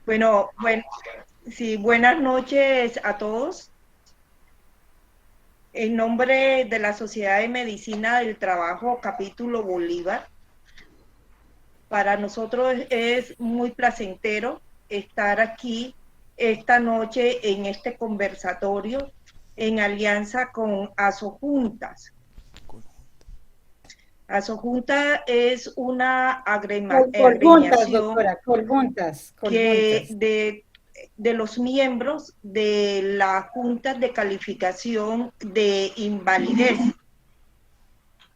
Bueno, sí, buenas noches a todos. En nombre de la Sociedad de Medicina del Trabajo, capítulo Bolívar, para nosotros es muy placentero estar aquí esta noche en este conversatorio en alianza con Asojuntas. Asojunta es una Coljuntas, agremiación doctora, coljuntas, que coljuntas. de los miembros de la Junta de Calificación de Invalidez.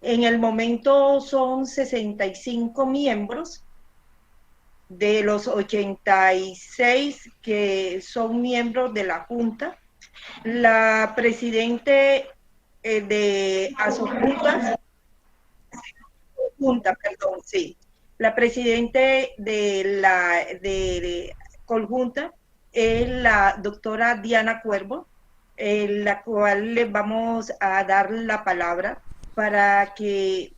En el momento son 65 miembros de los 86 que son miembros de la Junta. La presidente de Asojuntas, perdón, sí. La presidente de Conjunta es la doctora Diana Cuervo, la cual le vamos a dar la palabra para que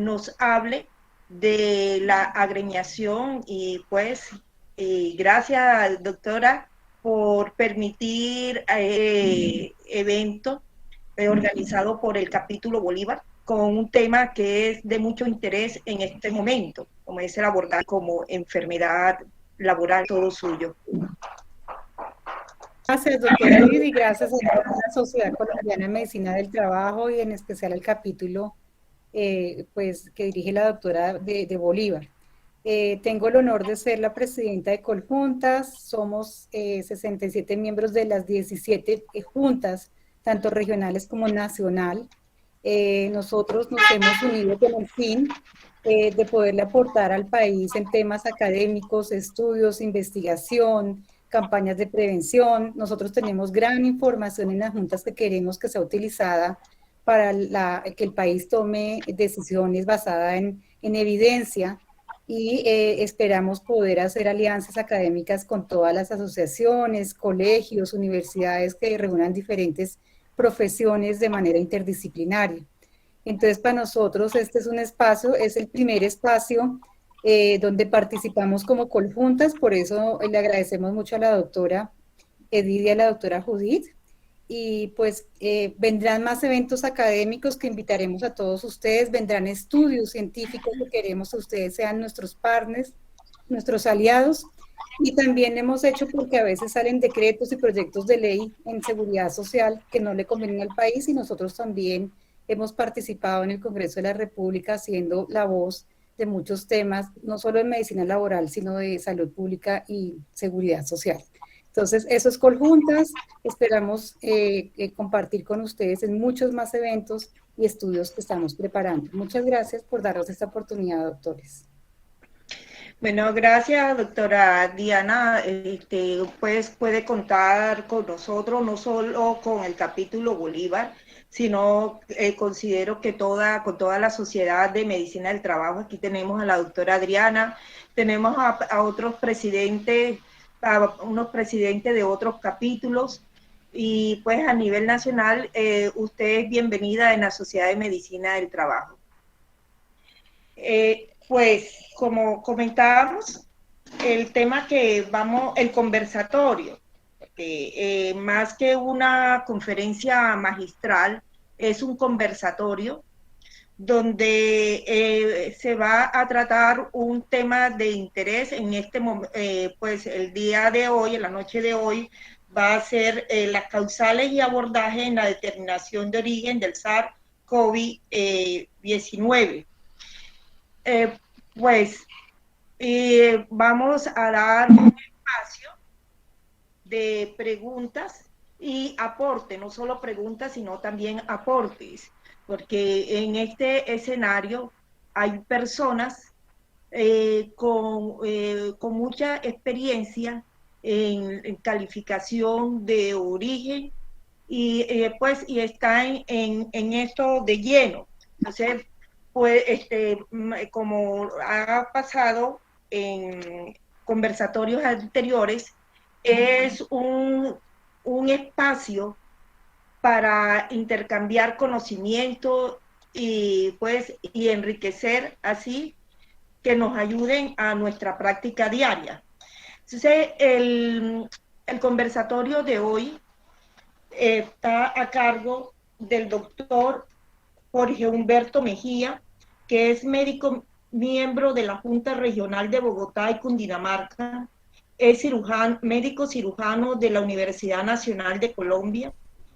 nos hable de la agremiación y pues gracias doctora por permitir evento organizado por el capítulo Bolívar con un tema que es de mucho interés en este momento, como es el abordaje como enfermedad laboral, todo suyo. Gracias, doctora Lidy, gracias a la Sociedad Colombiana de Medicina del Trabajo y en especial al capítulo pues, que dirige la doctora de Bolívar. Tengo el honor de ser la presidenta de Coljuntas, somos 67 miembros de las 17 juntas, tanto regionales como nacional. Nosotros nos hemos unido con el fin de poderle aportar al país en temas académicos, estudios, investigación, campañas de prevención. Nosotros tenemos gran información en las juntas que queremos que sea utilizada para que el país tome decisiones basadas en evidencia y esperamos poder hacer alianzas académicas con todas las asociaciones, colegios, universidades que reúnan diferentes profesiones de manera interdisciplinaria. Entonces, para nosotros este es un espacio, es el primer espacio donde participamos como conjuntas, por eso le agradecemos mucho a la doctora Edith y a la doctora Judith. Y pues vendrán más eventos académicos que invitaremos a todos ustedes, vendrán estudios científicos que queremos que ustedes sean nuestros partners, nuestros aliados. Y también hemos hecho porque a veces salen decretos y proyectos de ley en seguridad social que no le convienen al país y nosotros también hemos participado en el Congreso de la República haciendo la voz de muchos temas, no solo de medicina laboral, sino de salud pública y seguridad social. Entonces, eso es Coljuntas. Esperamos compartir con ustedes en muchos más eventos y estudios que estamos preparando. Muchas gracias por darnos esta oportunidad, doctores. Bueno, gracias, doctora Diana. Pues puede contar con nosotros, no solo con el capítulo Bolívar, sino considero que con toda la sociedad de medicina del trabajo, aquí tenemos a la doctora Adriana, tenemos a otros presidentes, a unos presidentes de otros capítulos, y pues a nivel nacional, usted es bienvenida en la Sociedad de Medicina del Trabajo. Pues como comentábamos, el tema que vamos, el conversatorio, más que una conferencia magistral, es un conversatorio donde se va a tratar un tema de interés en este momento, pues el día de hoy, en la noche de hoy, va a ser las causales y abordaje en la determinación de origen del SARS-CoV-19. Eh, pues vamos a dar un espacio de preguntas y aporte, no solo preguntas, sino también aportes, porque en este escenario hay personas con mucha experiencia en calificación de origen y están en esto de lleno. Entonces, pues, como ha pasado en conversatorios anteriores, es un espacio para intercambiar conocimiento y enriquecer así que nos ayuden a nuestra práctica diaria. Entonces, el conversatorio de hoy está a cargo del doctor Jorge Humberto Mejía, que es médico miembro de la Junta Regional de Bogotá y Cundinamarca, es cirujano, médico cirujano de la Universidad Nacional de Colombia,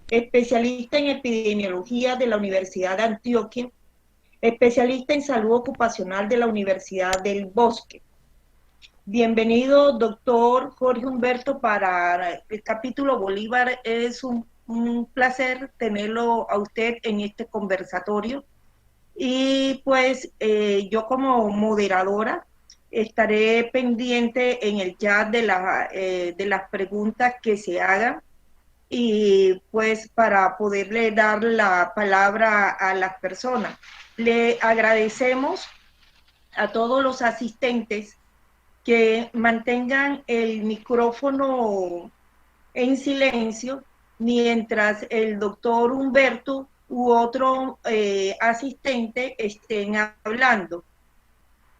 especialista en epidemiología de la Universidad de Antioquia, especialista en salud ocupacional de la Universidad del Bosque. Bienvenido, doctor Jorge Humberto, para el capítulo Bolívar. Es un placer tenerlo a usted en este conversatorio. Y pues yo como moderadora estaré pendiente en el chat de las preguntas que se hagan y pues para poderle dar la palabra a las personas. Le agradecemos a todos los asistentes que mantengan el micrófono en silencio mientras el doctor Humberto u otro asistente estén hablando.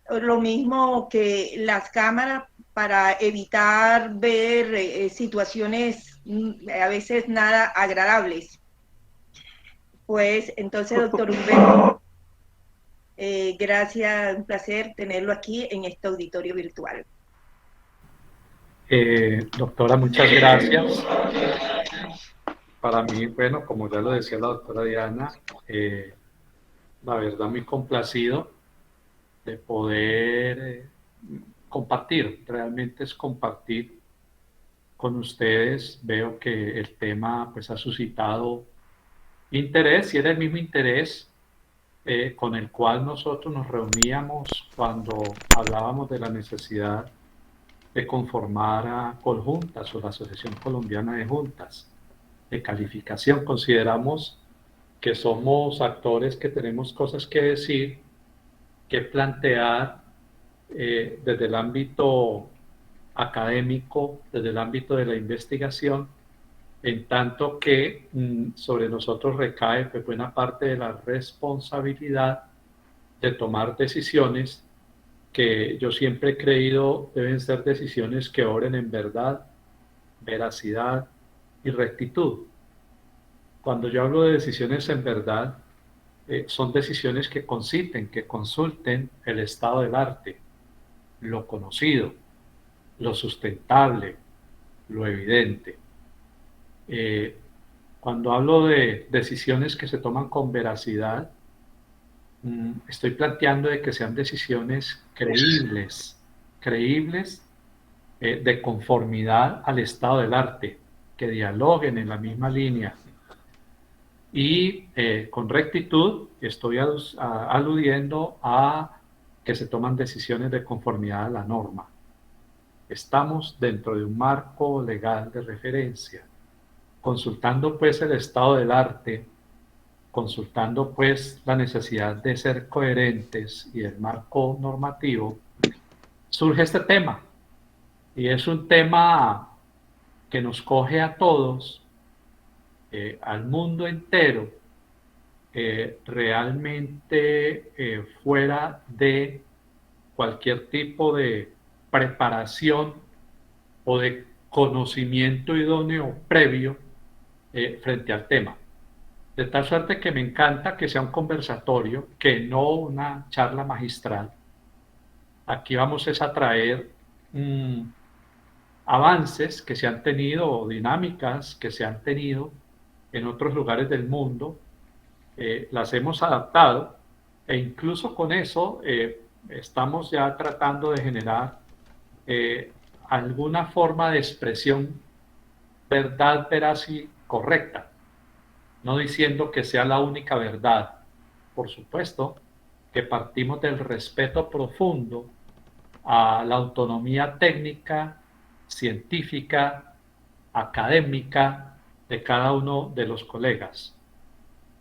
Lo mismo que las cámaras para evitar ver situaciones a veces nada agradables. Pues entonces, doctor Humberto, gracias, un placer tenerlo aquí en este auditorio virtual. Doctora, muchas gracias. Para mí, bueno, como ya lo decía la doctora Diana, la verdad muy complacido de poder compartir, realmente es compartir con ustedes. Veo que el tema pues ha suscitado interés y era el mismo interés con el cual nosotros nos reuníamos cuando hablábamos de la necesidad de conformar a Coljuntas o la Asociación Colombiana de Juntas de Calificación. Consideramos que somos actores que tenemos cosas que decir, que plantear desde el ámbito académico, desde el ámbito de la investigación, en tanto que sobre nosotros recae pues, buena parte de la responsabilidad de tomar decisiones que yo siempre he creído deben ser decisiones que obren en verdad, veracidad y rectitud. Cuando yo hablo de decisiones en verdad, son decisiones que conciten, que consulten el estado del arte, lo conocido, lo sustentable, lo evidente. Cuando hablo de decisiones que se toman con veracidad, estoy planteando de que sean decisiones creíbles, de conformidad al estado del arte, que dialoguen en la misma línea. Y con rectitud estoy aludiendo a que se toman decisiones de conformidad a la norma. Estamos dentro de un marco legal de referencia, consultando pues el estado del arte, consultando pues la necesidad de ser coherentes y el marco normativo, surge este tema. Y es un tema que nos coge a todos, al mundo entero, realmente fuera de cualquier tipo de preparación o de conocimiento idóneo previo frente al tema. De tal suerte que me encanta que sea un conversatorio, que no una charla magistral. Aquí vamos a traer avances que se han tenido o dinámicas que se han tenido en otros lugares del mundo, las hemos adaptado e incluso con eso estamos ya tratando de generar alguna forma de expresión verdad, veraz y correcta, no diciendo que sea la única verdad. Por supuesto que partimos del respeto profundo a la autonomía técnica, científica, académica de cada uno de los colegas.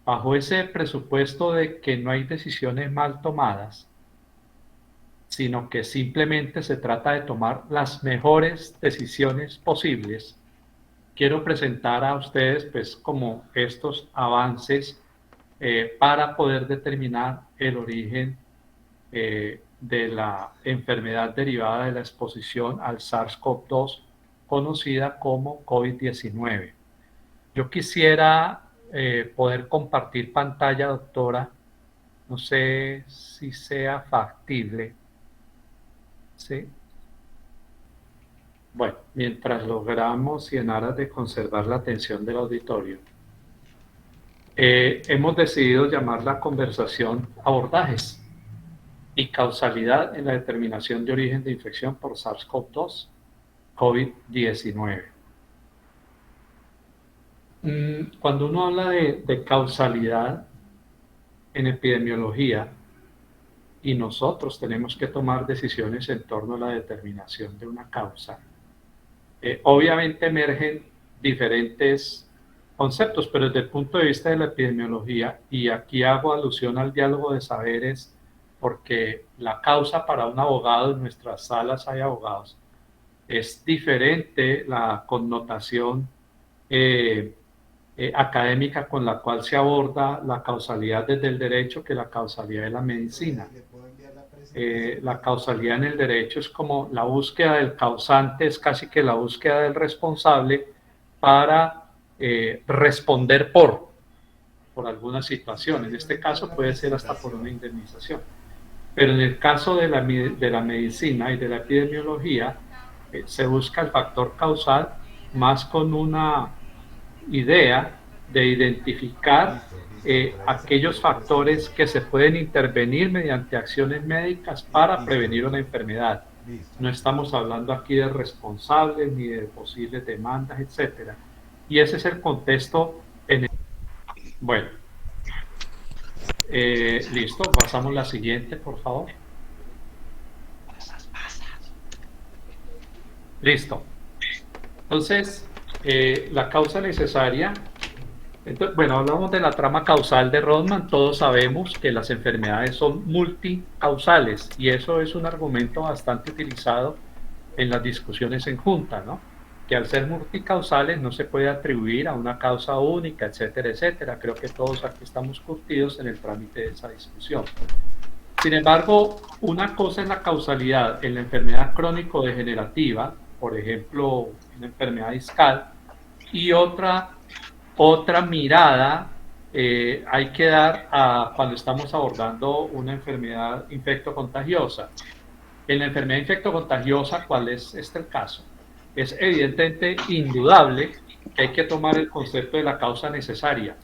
Bajo ese presupuesto de que no hay decisiones mal tomadas, sino que simplemente se trata de tomar las mejores decisiones posibles, quiero presentar a ustedes pues como estos avances para poder determinar el origen de la enfermedad derivada de la exposición al SARS-CoV-2, conocida como COVID-19. Yo quisiera poder compartir pantalla, doctora. No sé si sea factible. ¿Sí? Bueno, mientras logramos y en aras de conservar la atención del auditorio, hemos decidido llamar la conversación Abordajes y causalidad en la determinación de origen de infección por SARS-CoV-2, COVID-19. Cuando uno habla de causalidad en epidemiología, y nosotros tenemos que tomar decisiones en torno a la determinación de una causa, obviamente emergen diferentes conceptos, pero desde el punto de vista de la epidemiología, y aquí hago alusión al diálogo de saberes, porque la causa para un abogado, en nuestras salas hay abogados, es diferente la connotación académica con la cual se aborda la causalidad desde el derecho que la causalidad de la medicina. La causalidad en el derecho es como la búsqueda del causante, es casi que la búsqueda del responsable para responder por alguna situación. En este caso puede ser hasta por una indemnización. Pero en el caso de la medicina y de la epidemiología, se busca el factor causal más con una idea de identificar aquellos factores que se pueden intervenir mediante acciones médicas para prevenir una enfermedad. No estamos hablando aquí de responsables ni de posibles demandas, etcétera. Y ese es el contexto en el... Bueno, listo, pasamos a la siguiente, por favor. Listo. Entonces, la causa necesaria. Entonces, bueno, hablamos de la trama causal de Rodman. Todos sabemos que las enfermedades son multicausales y eso es un argumento bastante utilizado en las discusiones en junta, ¿no? Que al ser multicausales no se puede atribuir a una causa única, etcétera, etcétera. Creo que todos aquí estamos curtidos en el trámite de esa discusión. Sin embargo, una cosa es la causalidad en la enfermedad crónico-degenerativa, por ejemplo, una enfermedad discal, y otra mirada hay que dar a cuando estamos abordando una enfermedad infectocontagiosa. En la enfermedad infectocontagiosa, ¿cuál es el caso? Es evidentemente indudable que hay que tomar el concepto de la causa necesaria.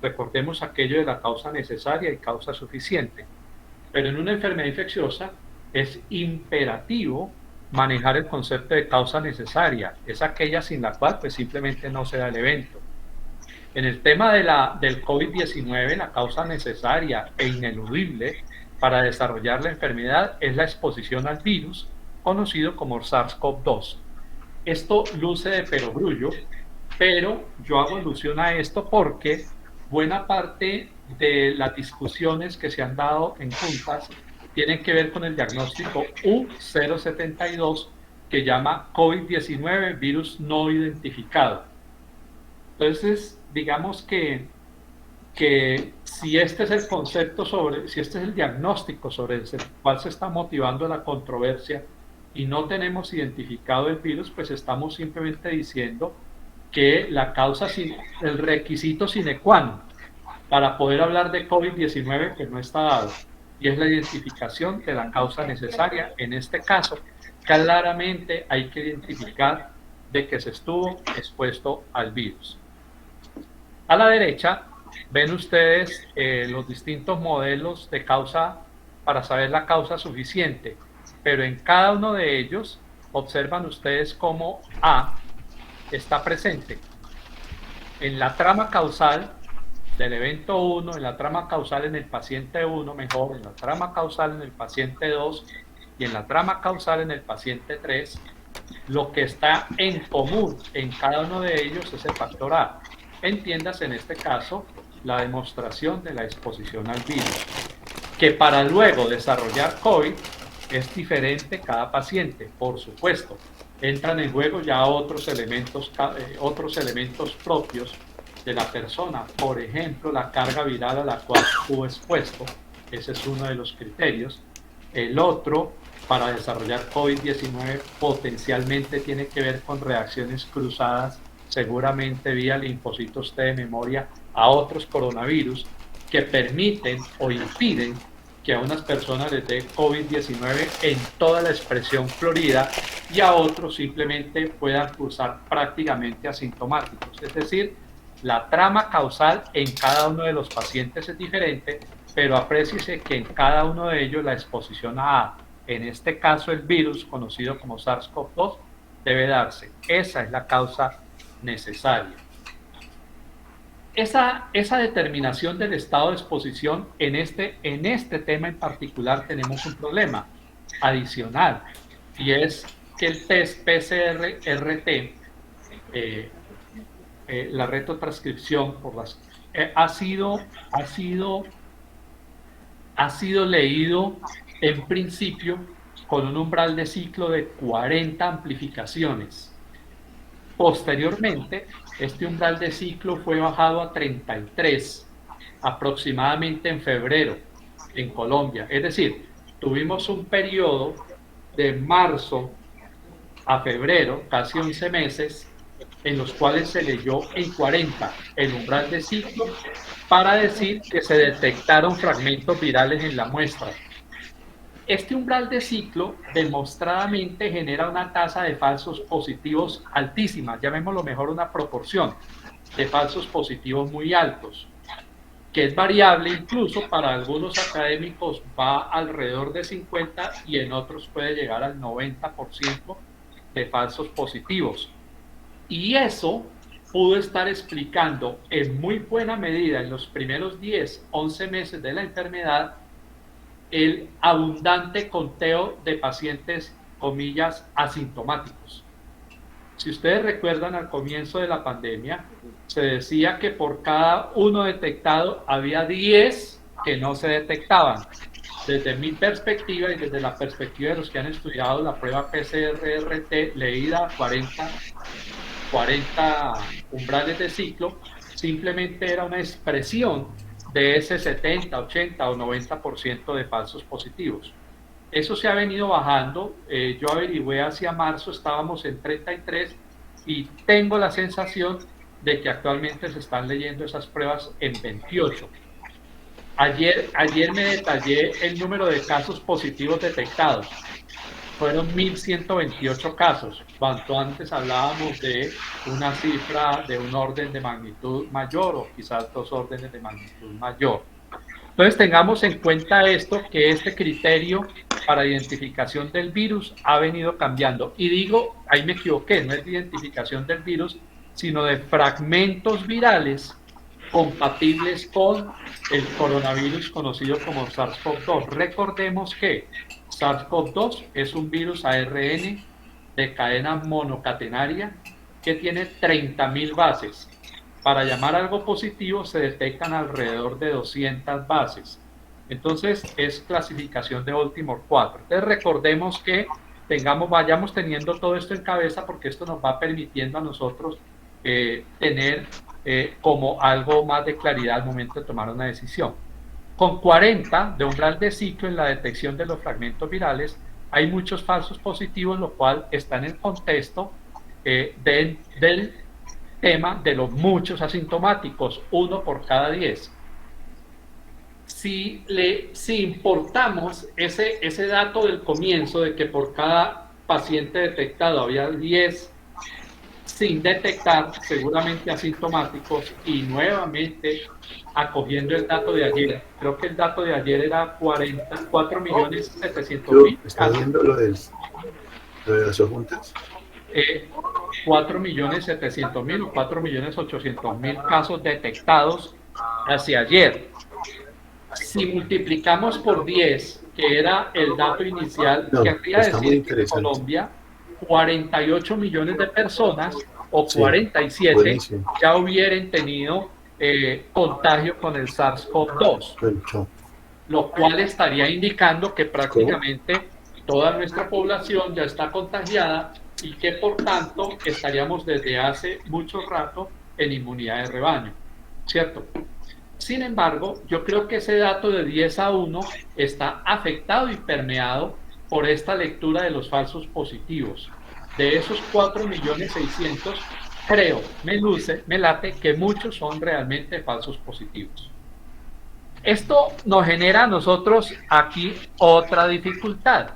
Recordemos aquello de la causa necesaria y causa suficiente. Pero en una enfermedad infecciosa es imperativo manejar el concepto de causa necesaria. Es aquella sin la cual pues simplemente no se da el evento. En el tema del COVID-19, la causa necesaria e ineludible para desarrollar la enfermedad es la exposición al virus, conocido como SARS-CoV-2. Esto luce de perogrullo, pero yo hago alusión a esto porque buena parte de las discusiones que se han dado en juntas tienen que ver con el diagnóstico U072, que llama COVID-19, virus no identificado. Entonces, digamos que si este es el concepto si este es el diagnóstico sobre el cual se está motivando la controversia y no tenemos identificado el virus, pues estamos simplemente diciendo que la causa, el requisito sine qua non para poder hablar de COVID-19 que no está dado, y es la identificación de la causa necesaria. En este caso, claramente hay que identificar de que se estuvo expuesto al virus. A la derecha ven ustedes los distintos modelos de causa para saber la causa suficiente, pero en cada uno de ellos observan ustedes cómo A está presente en la trama causal del evento 1, en la trama causal en el paciente 1, mejor, en la trama causal en el paciente 2 y en la trama causal en el paciente 3. Lo que está en común en cada uno de ellos es el factor A. Entiéndase en este caso la demostración de la exposición al virus, que para luego desarrollar COVID es diferente cada paciente, por supuesto. Entran en juego ya otros elementos propios de la persona, por ejemplo, la carga viral a la cual estuvo expuesto, ese es uno de los criterios, El otro, para desarrollar COVID-19, potencialmente tiene que ver con reacciones cruzadas, seguramente vía linfocitos T de memoria, a otros coronavirus que permiten o impiden que a unas personas les dé COVID-19 en toda la expresión florida y a otros simplemente puedan cursar prácticamente asintomáticos. Es decir, la trama causal en cada uno de los pacientes es diferente, pero apréciese que en cada uno de ellos la exposición a, en este caso el virus conocido como SARS-CoV-2, debe darse. Esa es la causa necesaria. Esa determinación del estado de exposición en este tema en particular tenemos un problema adicional, y es que el test PCR-RT, la retrotranscripción por las, ha sido leído en principio con un umbral de ciclo de 40 amplificaciones. Posteriormente, este umbral de ciclo fue bajado a 33, aproximadamente en febrero, en Colombia. Es decir, tuvimos un periodo de marzo a febrero, casi 11 meses, en los cuales se leyó en 40 el umbral de ciclo para decir que se detectaron fragmentos virales en la muestra. Este umbral de ciclo demostradamente genera una tasa de falsos positivos altísima, llamémoslo mejor una proporción de falsos positivos muy altos, que es variable, incluso para algunos académicos va alrededor de 50 y en otros puede llegar al 90% de falsos positivos. Y eso pudo estar explicando en muy buena medida en los primeros 10, 11 meses de la enfermedad el abundante conteo de pacientes, comillas, asintomáticos. Si ustedes recuerdan, al comienzo de la pandemia, se decía que por cada uno detectado había 10 que no se detectaban. Desde mi perspectiva y desde la perspectiva de los que han estudiado la prueba PCR-RT leída 40 umbrales de ciclo, simplemente era una expresión de ese 70, 80 o 90% de falsos positivos. Eso se ha venido bajando. Yo averigüé hacia marzo, estábamos en 33 y tengo la sensación de que actualmente se están leyendo esas pruebas en 28. Ayer me detallé el número de casos positivos detectados. Fueron 1.128 casos, cuanto antes hablábamos de una cifra de un orden de magnitud mayor o quizás 2 órdenes de magnitud mayor. Entonces tengamos en cuenta esto, que este criterio para identificación del virus ha venido cambiando. Y digo, ahí me equivoqué, no es de identificación del virus, sino de fragmentos virales compatibles con el coronavirus conocido como SARS-CoV-2. Recordemos que SARS-CoV-2 es un virus ARN de cadena monocatenaria que tiene 30.000 bases. Para llamar algo positivo se detectan alrededor de 200 bases. Entonces es clasificación de Baltimore 4. Entonces recordemos que vayamos teniendo todo esto en cabeza, porque esto nos va permitiendo a nosotros tener como algo más de claridad al momento de tomar una decisión. Con 40 de umbral de ciclo en la detección de los fragmentos virales, hay muchos falsos positivos, lo cual está en el contexto del tema de los muchos asintomáticos, 1 por cada 10. Si importamos ese dato del comienzo de que por cada paciente detectado había 10 sin detectar, seguramente asintomáticos, y nuevamente acogiendo el dato de ayer, creo que el dato de ayer era 4.700.000 ¿Está viendo lo de las juntas? 4.700.000 o 4.800.000 casos detectados hacia ayer. Si multiplicamos por 10, que era el dato inicial, querría decir que en Colombia 48 millones de personas o 47 ya hubieran tenido contagio con el SARS-CoV-2, lo cual estaría indicando que prácticamente toda nuestra población ya está contagiada y que por tanto estaríamos desde hace mucho rato en inmunidad de rebaño, ¿cierto? Sin embargo, yo creo que ese dato de 10-1 está afectado y permeado por esta lectura de los falsos positivos. De esos 4.600.000, creo, me late que muchos son realmente falsos positivos. Esto nos genera a nosotros aquí otra dificultad.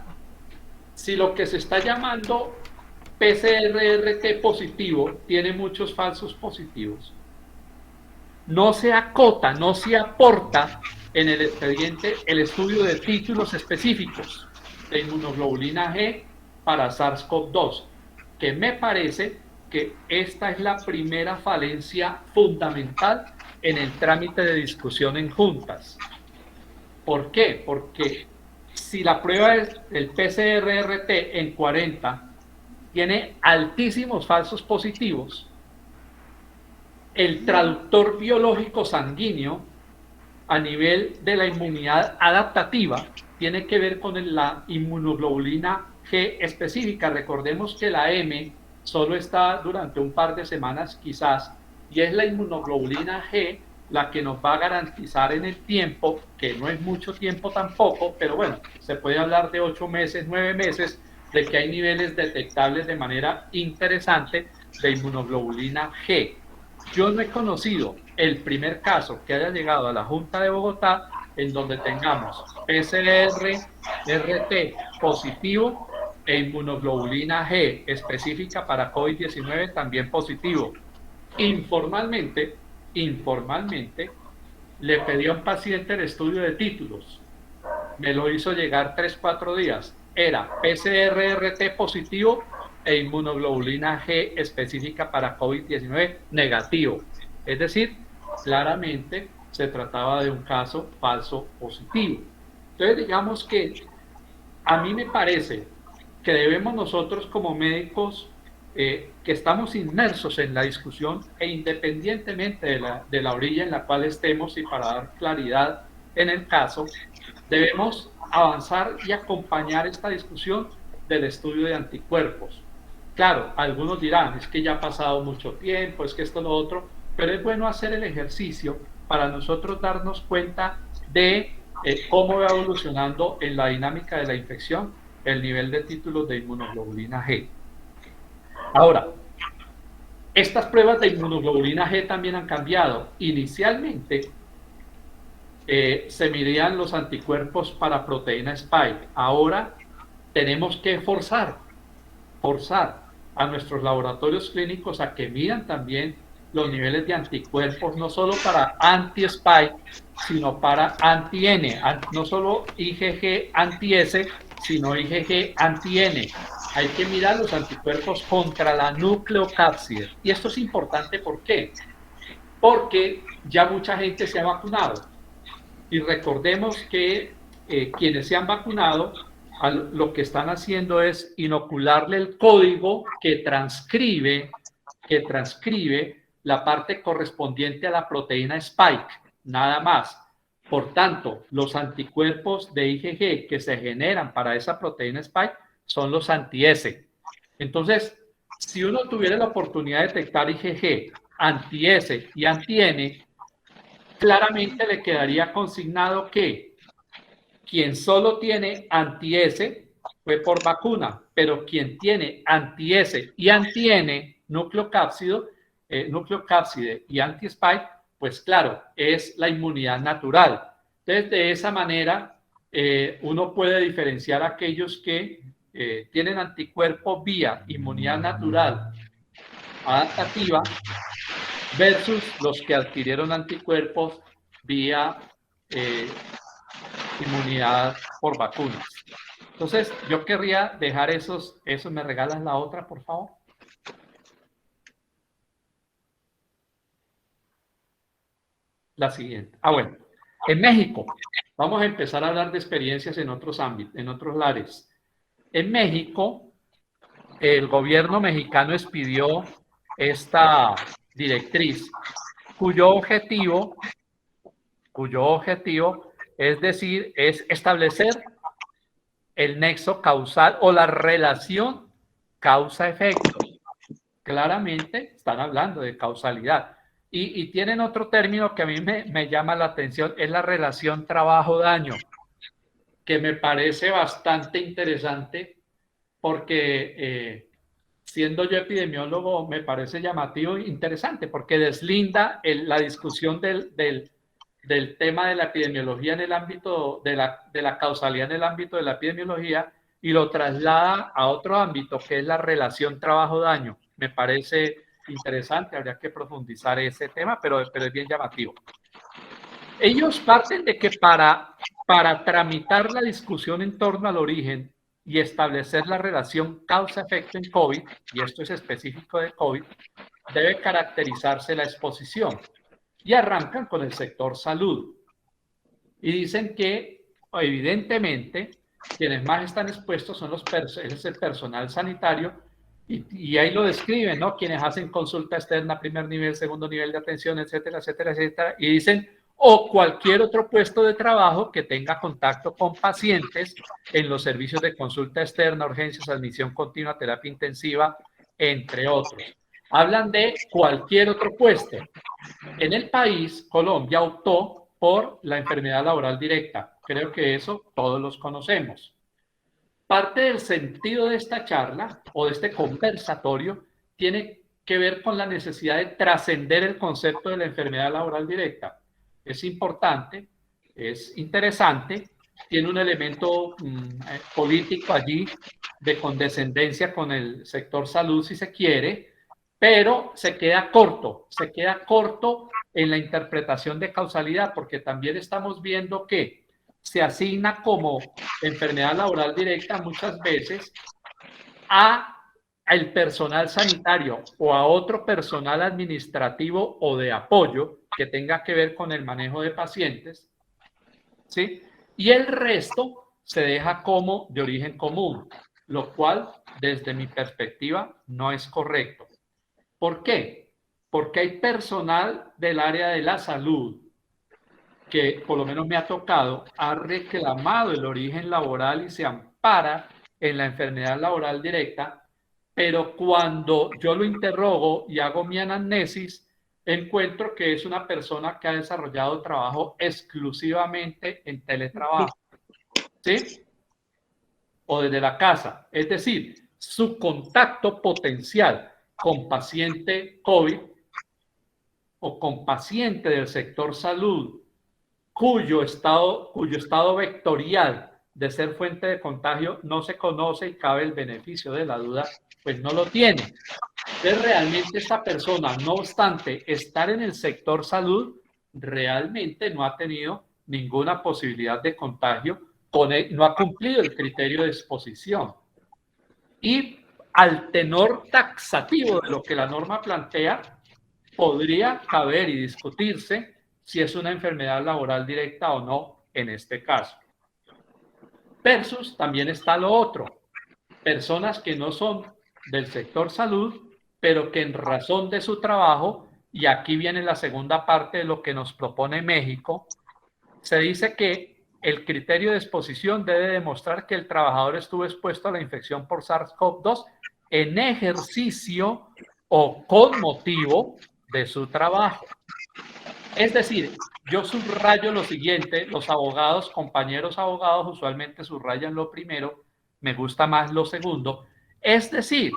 Si lo que se está llamando PCR-RT positivo tiene muchos falsos positivos, no se acota, no se aporta en el expediente el estudio de títulos específicos de inmunoglobulina G para SARS-CoV-2, que me parece que esta es la primera falencia fundamental en el trámite de discusión en juntas. ¿Por qué? Porque si la prueba del PCR-RT en 40 tiene altísimos falsos positivos, el traductor biológico sanguíneo a nivel de la inmunidad adaptativa tiene que ver con la inmunoglobulina G específica. Recordemos que la M solo está durante un par de semanas quizás, y es la inmunoglobulina G la que nos va a garantizar en el tiempo, que no es mucho tiempo tampoco, pero bueno, se puede hablar de 8 meses, 9 meses, de que hay niveles detectables de manera interesante de inmunoglobulina G. Yo no he conocido el primer caso que haya llegado a la Junta de Bogotá en donde tengamos PCR-RT positivo e inmunoglobulina G específica para COVID-19 también positivo. Informalmente, le pedí a un paciente el estudio de títulos. Me lo hizo llegar 3-4 días. Era PCR-RT positivo e inmunoglobulina G específica para COVID-19 negativo. Es decir, claramente se trataba de un caso falso positivo. Entonces, digamos que a mí me parece que debemos nosotros como médicos que estamos inmersos en la discusión e independientemente de la orilla en la cual estemos y para dar claridad en el caso, debemos avanzar y acompañar esta discusión del estudio de anticuerpos. Claro, algunos dirán, es que ya ha pasado mucho tiempo, es que esto, lo otro, pero es bueno hacer el ejercicio para nosotros darnos cuenta de cómo va evolucionando en la dinámica de la infección el nivel de títulos de inmunoglobulina G. Ahora, estas pruebas de inmunoglobulina G también han cambiado. Inicialmente se midían los anticuerpos para proteína Spike. Ahora tenemos que forzar a nuestros laboratorios clínicos a que midan también los niveles de anticuerpos, no solo para anti-Spike, sino para anti-N, no solo IgG anti-S, sino IgG anti-N. Hay que mirar los anticuerpos contra la nucleocápside. Y esto es importante, ¿por qué? Porque ya mucha gente se ha vacunado. Y recordemos que quienes se han vacunado, lo que están haciendo es inocularle el código que transcribe la parte correspondiente a la proteína Spike, nada más. Por tanto, los anticuerpos de IgG que se generan para esa proteína Spike son los anti-S. Entonces, si uno tuviera la oportunidad de detectar IgG, anti-S y anti-N, claramente le quedaría consignado que quien solo tiene anti-S fue por vacuna, pero quien tiene anti-S y anti-N, nucleocápside y anti-spike, pues claro, es la inmunidad natural. Entonces, de esa manera, uno puede diferenciar a aquellos que tienen anticuerpos vía inmunidad natural adaptativa versus los que adquirieron anticuerpos vía inmunidad por vacunas. Entonces, yo querría dejar esos. ¿Me regalas la otra, por favor? La siguiente. Bueno. En México, vamos a empezar a hablar de experiencias en otros ámbitos, en otros lares. En México, el gobierno mexicano expidió esta directriz, cuyo objetivo es establecer el nexo causal o la relación causa-efecto. Claramente están hablando de causalidad. Y tienen otro término que a mí me llama la atención, es la relación trabajo-daño, que me parece bastante interesante porque siendo yo epidemiólogo me parece llamativo e interesante porque deslinda la discusión del tema de la epidemiología en el ámbito de la causalidad en el ámbito de la epidemiología y lo traslada a otro ámbito que es la relación trabajo-daño. Me parece interesante, habría que profundizar ese tema, pero es bien llamativo. Ellos parten de que para tramitar la discusión en torno al origen y establecer la relación causa-efecto en COVID, y esto es específico de COVID, debe caracterizarse la exposición. Y arrancan con el sector salud. Y dicen que, evidentemente, quienes más están expuestos son es el personal sanitario, y ahí lo describen, ¿no? Quienes hacen consulta externa, primer nivel, segundo nivel de atención, etcétera, etcétera, etcétera. Y dicen, o cualquier otro puesto de trabajo que tenga contacto con pacientes en los servicios de consulta externa, urgencias, admisión continua, terapia intensiva, entre otros. Hablan de cualquier otro puesto. En el país, Colombia optó por la enfermedad laboral directa. Creo que eso todos los conocemos. Parte del sentido de esta charla o de este conversatorio tiene que ver con la necesidad de trascender el concepto de la enfermedad laboral directa. Es importante, es interesante, tiene un elemento político allí de condescendencia con el sector salud si se quiere, pero se queda corto en la interpretación de causalidad, porque también estamos viendo que se asigna como enfermedad laboral directa muchas veces al personal sanitario o a otro personal administrativo o de apoyo que tenga que ver con el manejo de pacientes, ¿sí? Y el resto se deja como de origen común, lo cual, desde mi perspectiva, no es correcto. ¿Por qué? Porque hay personal del área de la salud que, por lo menos me ha tocado, ha reclamado el origen laboral y se ampara en la enfermedad laboral directa, pero cuando yo lo interrogo y hago mi anamnesis, encuentro que es una persona que ha desarrollado trabajo exclusivamente en teletrabajo, ¿sí? O desde la casa. Es decir, su contacto potencial con paciente COVID o con paciente del sector salud cuyo estado vectorial de ser fuente de contagio no se conoce y cabe el beneficio de la duda, pues no lo tiene. Entonces, realmente esta persona, no obstante estar en el sector salud, realmente no ha tenido ninguna posibilidad de contagio, no ha cumplido el criterio de exposición. Y al tenor taxativo de lo que la norma plantea, podría caber y discutirse si es una enfermedad laboral directa o no en este caso. Versus también está lo otro, personas que no son del sector salud, pero que en razón de su trabajo, y aquí viene la segunda parte de lo que nos propone México, se dice que el criterio de exposición debe demostrar que el trabajador estuvo expuesto a la infección por SARS-CoV-2 en ejercicio o con motivo de su trabajo. Es decir, yo subrayo lo siguiente, los abogados, compañeros abogados, usualmente subrayan lo primero, me gusta más lo segundo, es decir,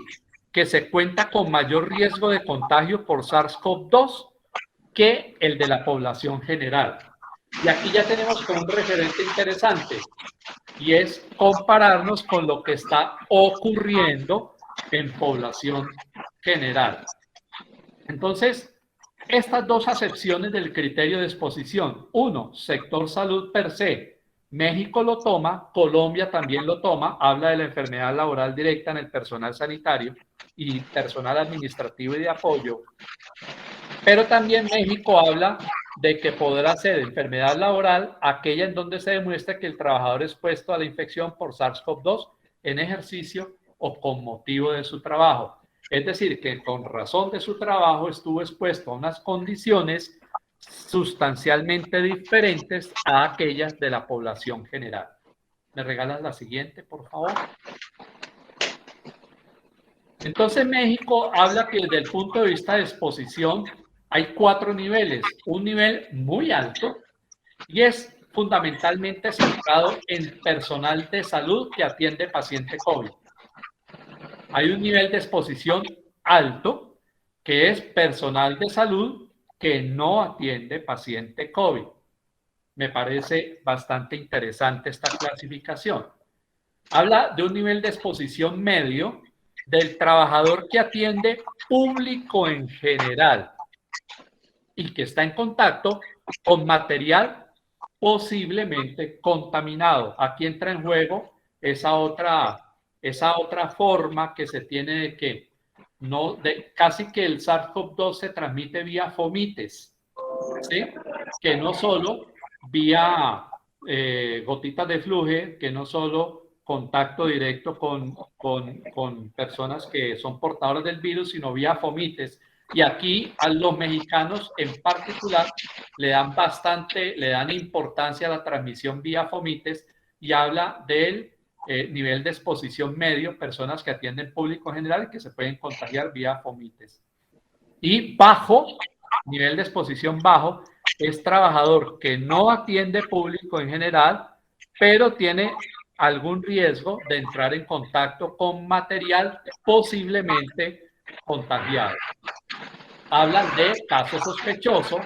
que se cuenta con mayor riesgo de contagio por SARS-CoV-2 que el de la población general. Y aquí ya tenemos como un referente interesante, y es compararnos con lo que está ocurriendo en población general. Entonces, estas dos acepciones del criterio de exposición, uno, sector salud per se, México lo toma, Colombia también lo toma, habla de la enfermedad laboral directa en el personal sanitario y personal administrativo y de apoyo, pero también México habla de que podrá ser enfermedad laboral aquella en donde se demuestre que el trabajador es expuesto a la infección por SARS-CoV-2 en ejercicio o con motivo de su trabajo. Es decir, que con razón de su trabajo estuvo expuesto a unas condiciones sustancialmente diferentes a aquellas de la población general. ¿Me regalas la siguiente, por favor? Entonces, México habla que desde el punto de vista de exposición hay 4 niveles. Un nivel muy alto y es fundamentalmente centrado en personal de salud que atiende paciente COVID. Hay un nivel de exposición alto, que es personal de salud que no atiende paciente COVID. Me parece bastante interesante esta clasificación. Habla de un nivel de exposición medio del trabajador que atiende público en general y que está en contacto con material posiblemente contaminado. Aquí entra en juego esa otra forma que se tiene de que casi que el SARS-CoV-2 se transmite vía fomites, ¿sí? Que no solo vía gotitas de fluje, que no solo contacto directo con personas que son portadoras del virus, sino vía fomites. Y aquí a los mexicanos en particular le dan importancia a la transmisión vía fomites y habla del nivel de exposición medio, personas que atienden público general y que se pueden contagiar vía fomites. Y bajo, nivel de exposición bajo, es trabajador que no atiende público en general, pero tiene algún riesgo de entrar en contacto con material posiblemente contagiado. Hablan de caso sospechoso,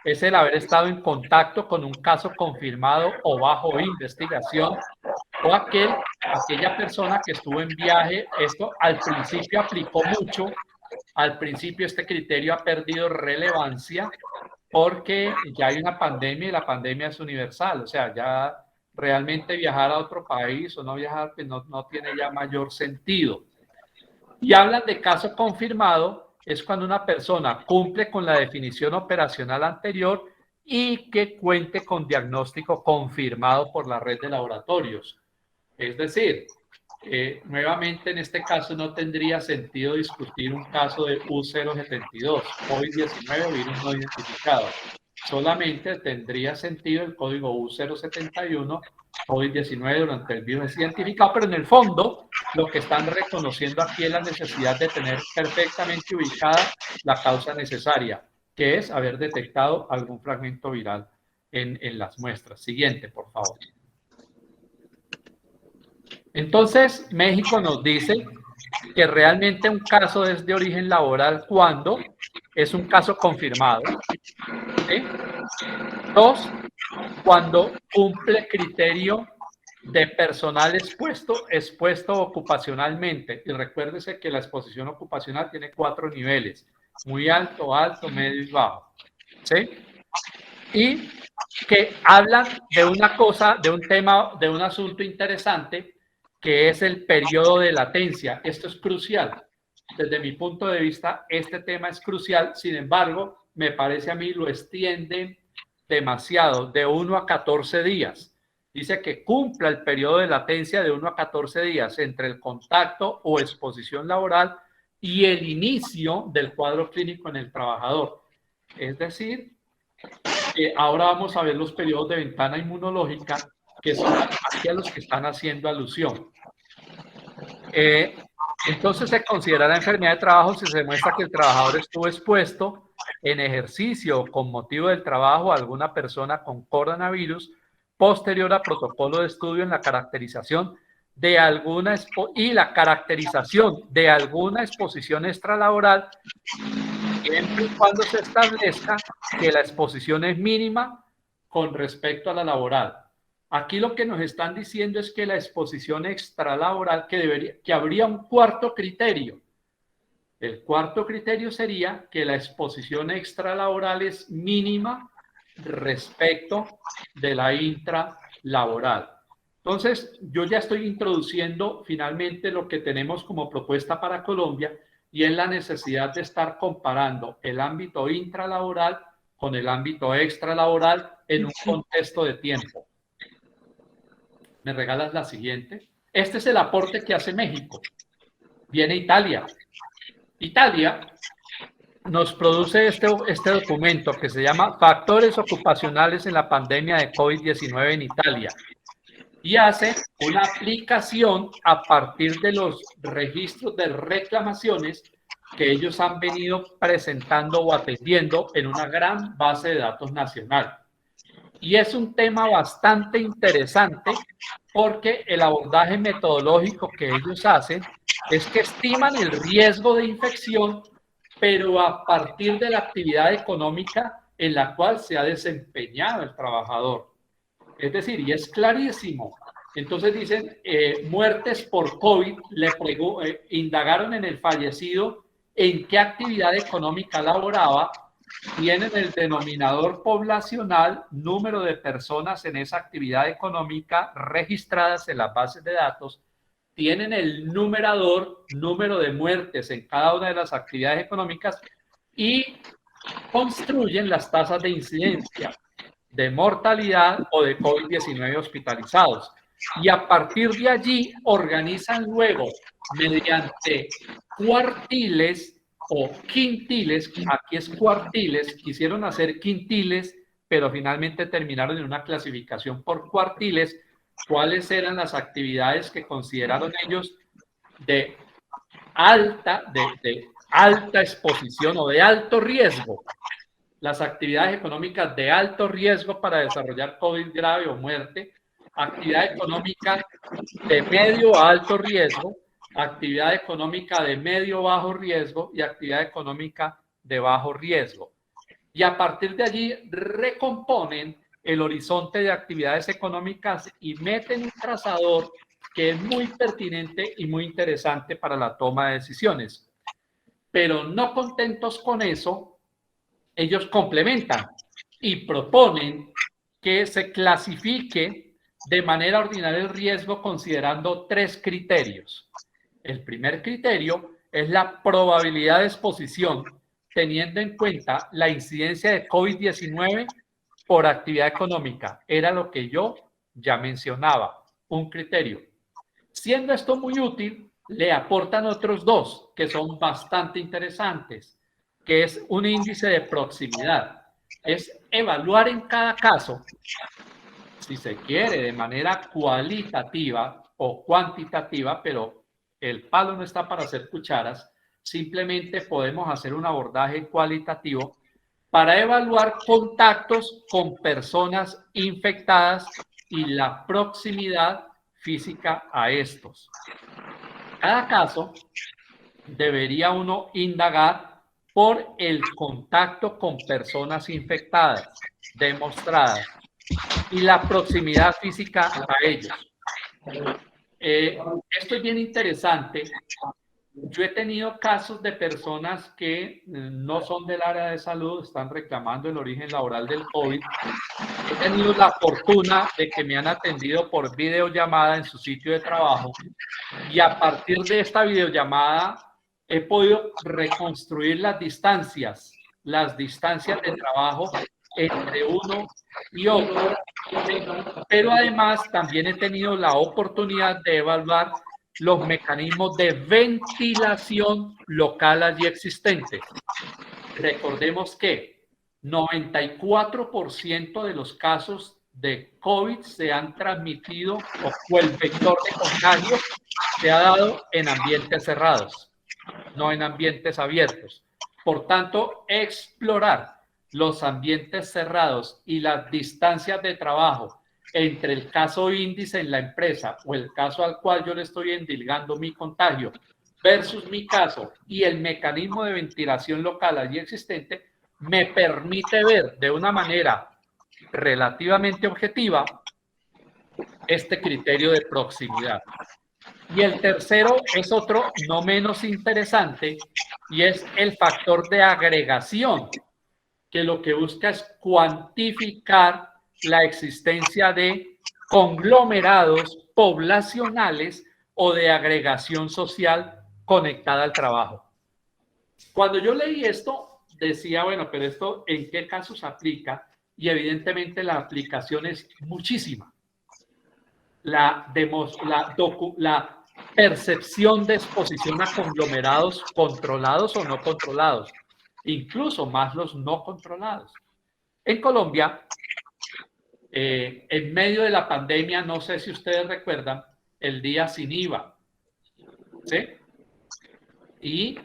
es el haber estado en contacto con un caso confirmado o bajo investigación, o aquella persona que estuvo en viaje. Esto al principio aplicó mucho, al principio este criterio ha perdido relevancia porque ya hay una pandemia y la pandemia es universal, o sea, ya realmente viajar a otro país o no viajar pues no tiene ya mayor sentido. Y hablan de caso confirmado, es cuando una persona cumple con la definición operacional anterior y que cuente con diagnóstico confirmado por la red de laboratorios. Es decir, nuevamente en este caso no tendría sentido discutir un caso de U072, COVID-19 virus no identificado. Solamente tendría sentido el código U071, COVID-19 durante el virus identificado, pero en el fondo lo que están reconociendo aquí es la necesidad de tener perfectamente ubicada la causa necesaria, que es haber detectado algún fragmento viral en las muestras. Siguiente, por favor. Entonces, México nos dice que realmente un caso es de origen laboral cuando es un caso confirmado. ¿Sí? 2, cuando cumple criterio de personal expuesto ocupacionalmente. Y recuérdese que la exposición ocupacional tiene 4 niveles: muy alto, alto, medio y bajo. ¿Sí? Y que hablan de una cosa, de un tema, de un asunto interesante, que es el periodo de latencia. Esto es crucial. Desde mi punto de vista, este tema es crucial. Sin embargo, me parece a mí lo extienden demasiado, de 1 a 14 días. Dice que cumpla el periodo de latencia de 1 a 14 días entre el contacto o exposición laboral y el inicio del cuadro clínico en el trabajador. Es decir, ahora vamos a ver los periodos de ventana inmunológica, que son aquí a los que están haciendo alusión. Entonces se considera la enfermedad de trabajo si se demuestra que el trabajador estuvo expuesto en ejercicio con motivo del trabajo a alguna persona con coronavirus posterior a protocolo de estudio en la caracterización de alguna exposición extralaboral, siempre y cuando se establezca que la exposición es mínima con respecto a la laboral. Aquí lo que nos están diciendo es que la exposición extralaboral, que habría un cuarto criterio. El cuarto criterio sería que la exposición extralaboral es mínima respecto de la intralaboral. Entonces, yo ya estoy introduciendo finalmente lo que tenemos como propuesta para Colombia, y es la necesidad de estar comparando el ámbito intralaboral con el ámbito extralaboral en un contexto de tiempo. ¿Me regalas la siguiente? Este es el aporte que hace México. Viene Italia. Italia nos produce este documento que se llama Factores ocupacionales en la pandemia de COVID-19 en Italia, y hace una aplicación a partir de los registros de reclamaciones que ellos han venido presentando o atendiendo en una gran base de datos nacional. Y es un tema bastante interesante porque el abordaje metodológico que ellos hacen es que estiman el riesgo de infección, pero a partir de la actividad económica en la cual se ha desempeñado el trabajador. Es decir, y es clarísimo. Entonces dicen, muertes por COVID, indagaron en el fallecido en qué actividad económica laboraba, tienen el denominador poblacional, número de personas en esa actividad económica registradas en las bases de datos, tienen el numerador, número de muertes en cada una de las actividades económicas y construyen las tasas de incidencia, de mortalidad o de COVID-19 hospitalizados. Y a partir de allí organizan luego, mediante cuartiles o quintiles, aquí es cuartiles, quisieron hacer quintiles, pero finalmente terminaron en una clasificación por cuartiles, cuáles eran las actividades que consideraron ellos de alta exposición o de alto riesgo. Las actividades económicas de alto riesgo para desarrollar COVID grave o muerte, actividad económica de medio a alto riesgo, actividad económica de medio bajo riesgo y actividad económica de bajo riesgo. Y a partir de allí recomponen el horizonte de actividades económicas y meten un trazador que es muy pertinente y muy interesante para la toma de decisiones. Pero no contentos con eso, ellos complementan y proponen que se clasifique de manera ordinaria el riesgo considerando 3 criterios. El primer criterio es la probabilidad de exposición, teniendo en cuenta la incidencia de COVID-19 por actividad económica. Era lo que yo ya mencionaba, un criterio. Siendo esto muy útil, le aportan otros 2 que son bastante interesantes, que es un índice de proximidad. Es evaluar en cada caso, si se quiere, de manera cualitativa o cuantitativa, pero el palo no está para hacer cucharas, simplemente podemos hacer un abordaje cualitativo para evaluar contactos con personas infectadas y la proximidad física a estos. Cada caso debería uno indagar por el contacto con personas infectadas, demostradas, y la proximidad física a ellos. Esto es bien interesante. Yo he tenido casos de personas que no son del área de salud, están reclamando el origen laboral del COVID. He tenido la fortuna de que me han atendido por videollamada en su sitio de trabajo y a partir de esta videollamada he podido reconstruir las distancias de trabajo entre uno y otro, pero además también he tenido la oportunidad de evaluar los mecanismos de ventilación local allí existentes. Recordemos que 94% de los casos de COVID se han transmitido o el vector de contagio se ha dado en ambientes cerrados, no en ambientes abiertos. Por tanto, explorar los ambientes cerrados y las distancias de trabajo entre el caso índice en la empresa o el caso al cual yo le estoy endilgando mi contagio versus mi caso y el mecanismo de ventilación local allí existente, me permite ver de una manera relativamente objetiva este criterio de proximidad. Y el tercero es otro no menos interesante y es el factor de agregación, que lo que busca es cuantificar la existencia de conglomerados poblacionales o de agregación social conectada al trabajo. Cuando yo leí esto, decía, bueno, pero esto ¿en qué casos aplica? Y evidentemente la aplicación es muchísima. La percepción de exposición a conglomerados controlados o no controlados, incluso más los no controlados. En Colombia, en medio de la pandemia, no sé si ustedes recuerdan, el día sin IVA, ¿sí? Y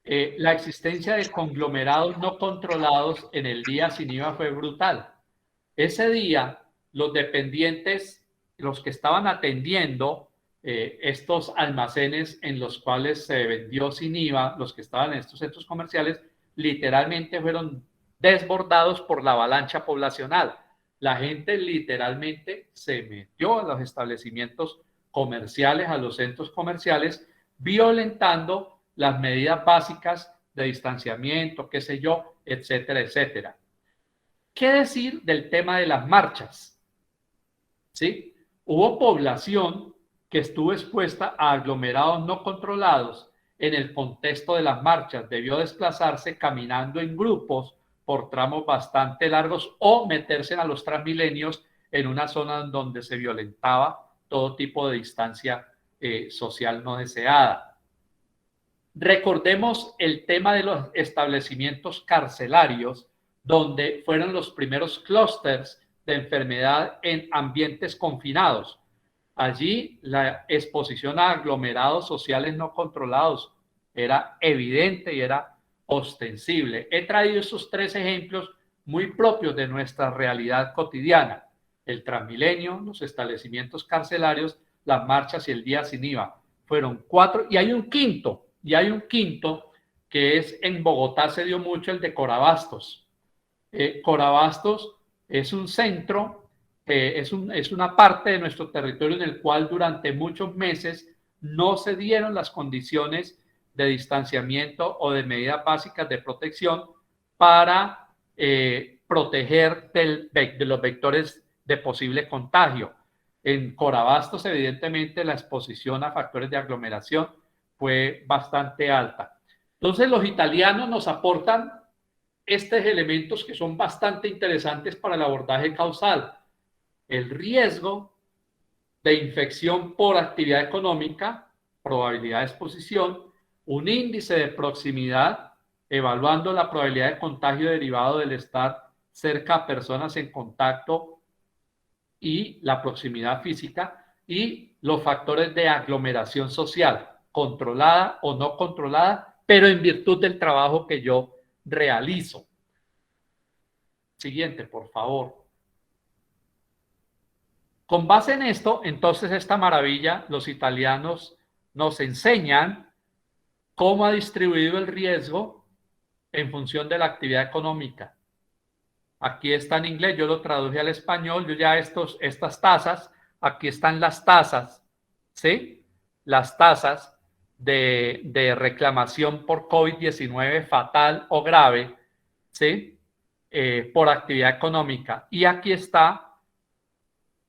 La existencia de conglomerados no controlados en el día sin IVA fue brutal. Ese día, los dependientes, los que estaban atendiendo estos almacenes en los cuales se vendió sin IVA, los que estaban en estos centros comerciales, literalmente fueron desbordados por la avalancha poblacional. La gente literalmente se metió a los establecimientos comerciales, a los centros comerciales, violentando las medidas básicas de distanciamiento, qué sé yo, etcétera, etcétera. ¿Qué decir del tema de las marchas? ¿Sí? Hubo población que estuvo expuesta a aglomerados no controlados en el contexto de las marchas. Debió desplazarse caminando en grupos por tramos bastante largos o meterse a los Transmilenios en una zona donde se violentaba todo tipo de distancia social no deseada. Recordemos el tema de los establecimientos carcelarios, donde fueron los primeros clústeres de enfermedad en ambientes confinados. Allí la exposición a aglomerados sociales no controlados era evidente y era ostensible. He traído esos 3 ejemplos muy propios de nuestra realidad cotidiana: el Transmilenio, los establecimientos carcelarios, las marchas y el día sin IVA. Fueron 4, y hay un quinto que es en Bogotá, se dio mucho, el de Corabastos. Corabastos es un centro, es una parte de nuestro territorio en el cual durante muchos meses no se dieron las condiciones de distanciamiento o de medidas básicas de protección para proteger de los vectores de posible contagio. En Corabastos, evidentemente, la exposición a factores de aglomeración fue bastante alta. Entonces, los italianos nos aportan estos elementos que son bastante interesantes para el abordaje causal: el riesgo de infección por actividad económica, probabilidad de exposición, un índice de proximidad, evaluando la probabilidad de contagio derivado del estar cerca a personas en contacto y la proximidad física, y los factores de aglomeración social, controlada o no controlada, pero en virtud del trabajo que yo realizo. Siguiente, por favor. Con base en esto, entonces, esta maravilla, los italianos nos enseñan cómo ha distribuido el riesgo en función de la actividad económica. Aquí está en inglés, yo lo traduje al español. Yo ya estas tasas, aquí están las tasas, ¿sí? Las tasas de reclamación por COVID-19 fatal o grave, ¿sí? Por actividad económica. Y aquí está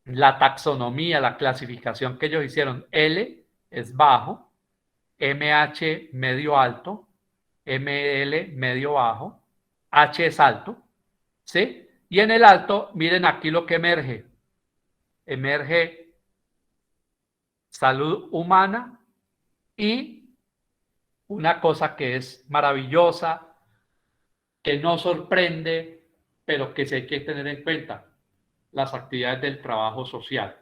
la taxonomía, la clasificación que ellos hicieron. L es bajo, MH medio alto, ML medio bajo, H es alto, ¿sí? Y en el alto, miren aquí lo que emerge. Emerge salud humana y una cosa que es maravillosa, que no sorprende, pero que sí hay que tener en cuenta: las actividades del trabajo social.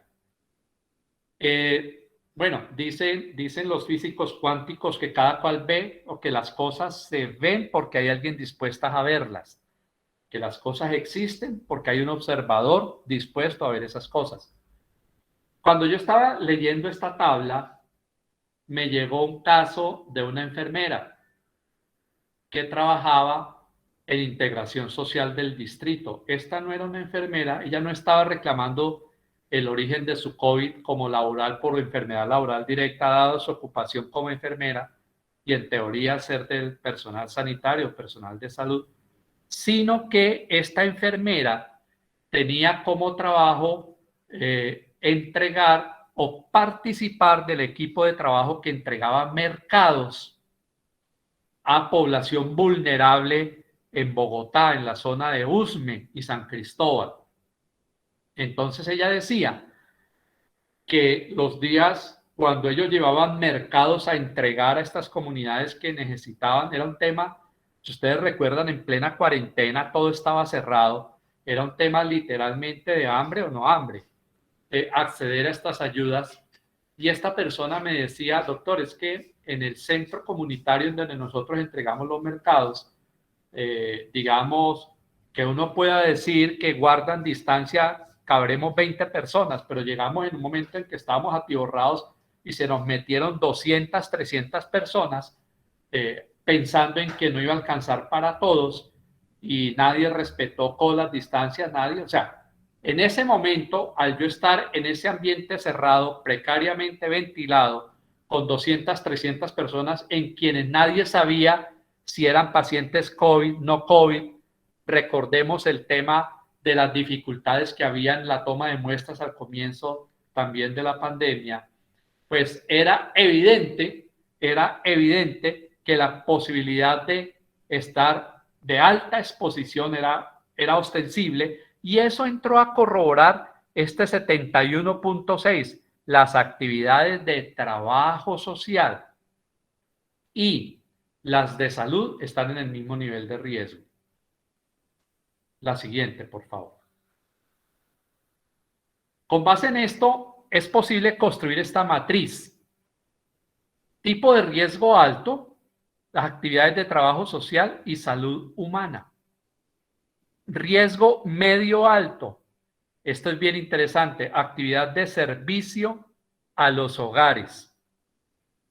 Bueno, dicen los físicos cuánticos que cada cual ve, o que las cosas se ven porque hay alguien dispuesto a verlas, que las cosas existen porque hay un observador dispuesto a ver esas cosas. Cuando yo estaba leyendo esta tabla, me llegó un caso de una enfermera que trabajaba en integración social del distrito. Esta no era una enfermera, ella no estaba reclamando el origen de su COVID como laboral por enfermedad laboral directa, dado su ocupación como enfermera y en teoría ser del personal sanitario, personal de salud, sino que esta enfermera tenía como trabajo entregar o participar del equipo de trabajo que entregaba mercados a población vulnerable en Bogotá, en la zona de Usme y San Cristóbal. Entonces ella decía que los días cuando ellos llevaban mercados a entregar a estas comunidades que necesitaban, era un tema, si ustedes recuerdan, en plena cuarentena todo estaba cerrado, era un tema literalmente de hambre o no hambre, acceder a estas ayudas. Y esta persona me decía: doctor, es que en el centro comunitario en donde nosotros entregamos los mercados, digamos, que uno pueda decir que guardan distancia, cabremos 20 personas, pero llegamos en un momento en que estábamos atiborrados y se nos metieron 200, 300 personas, pensando en que no iba a alcanzar para todos y nadie respetó colas, distancias, nadie, o sea, en ese momento, al yo estar en ese ambiente cerrado, precariamente ventilado, con 200, 300 personas en quienes nadie sabía si eran pacientes COVID, no COVID, recordemos el tema de las dificultades que había en la toma de muestras al comienzo también de la pandemia, pues era evidente que la posibilidad de estar de alta exposición era ostensible, y eso entró a corroborar este 71.6, las actividades de trabajo social y las de salud están en el mismo nivel de riesgo. La siguiente, por favor. Con base en esto, es posible construir esta matriz. Tipo de riesgo alto, las actividades de trabajo social y salud humana. Riesgo medio alto, esto es bien interesante, actividad de servicio a los hogares.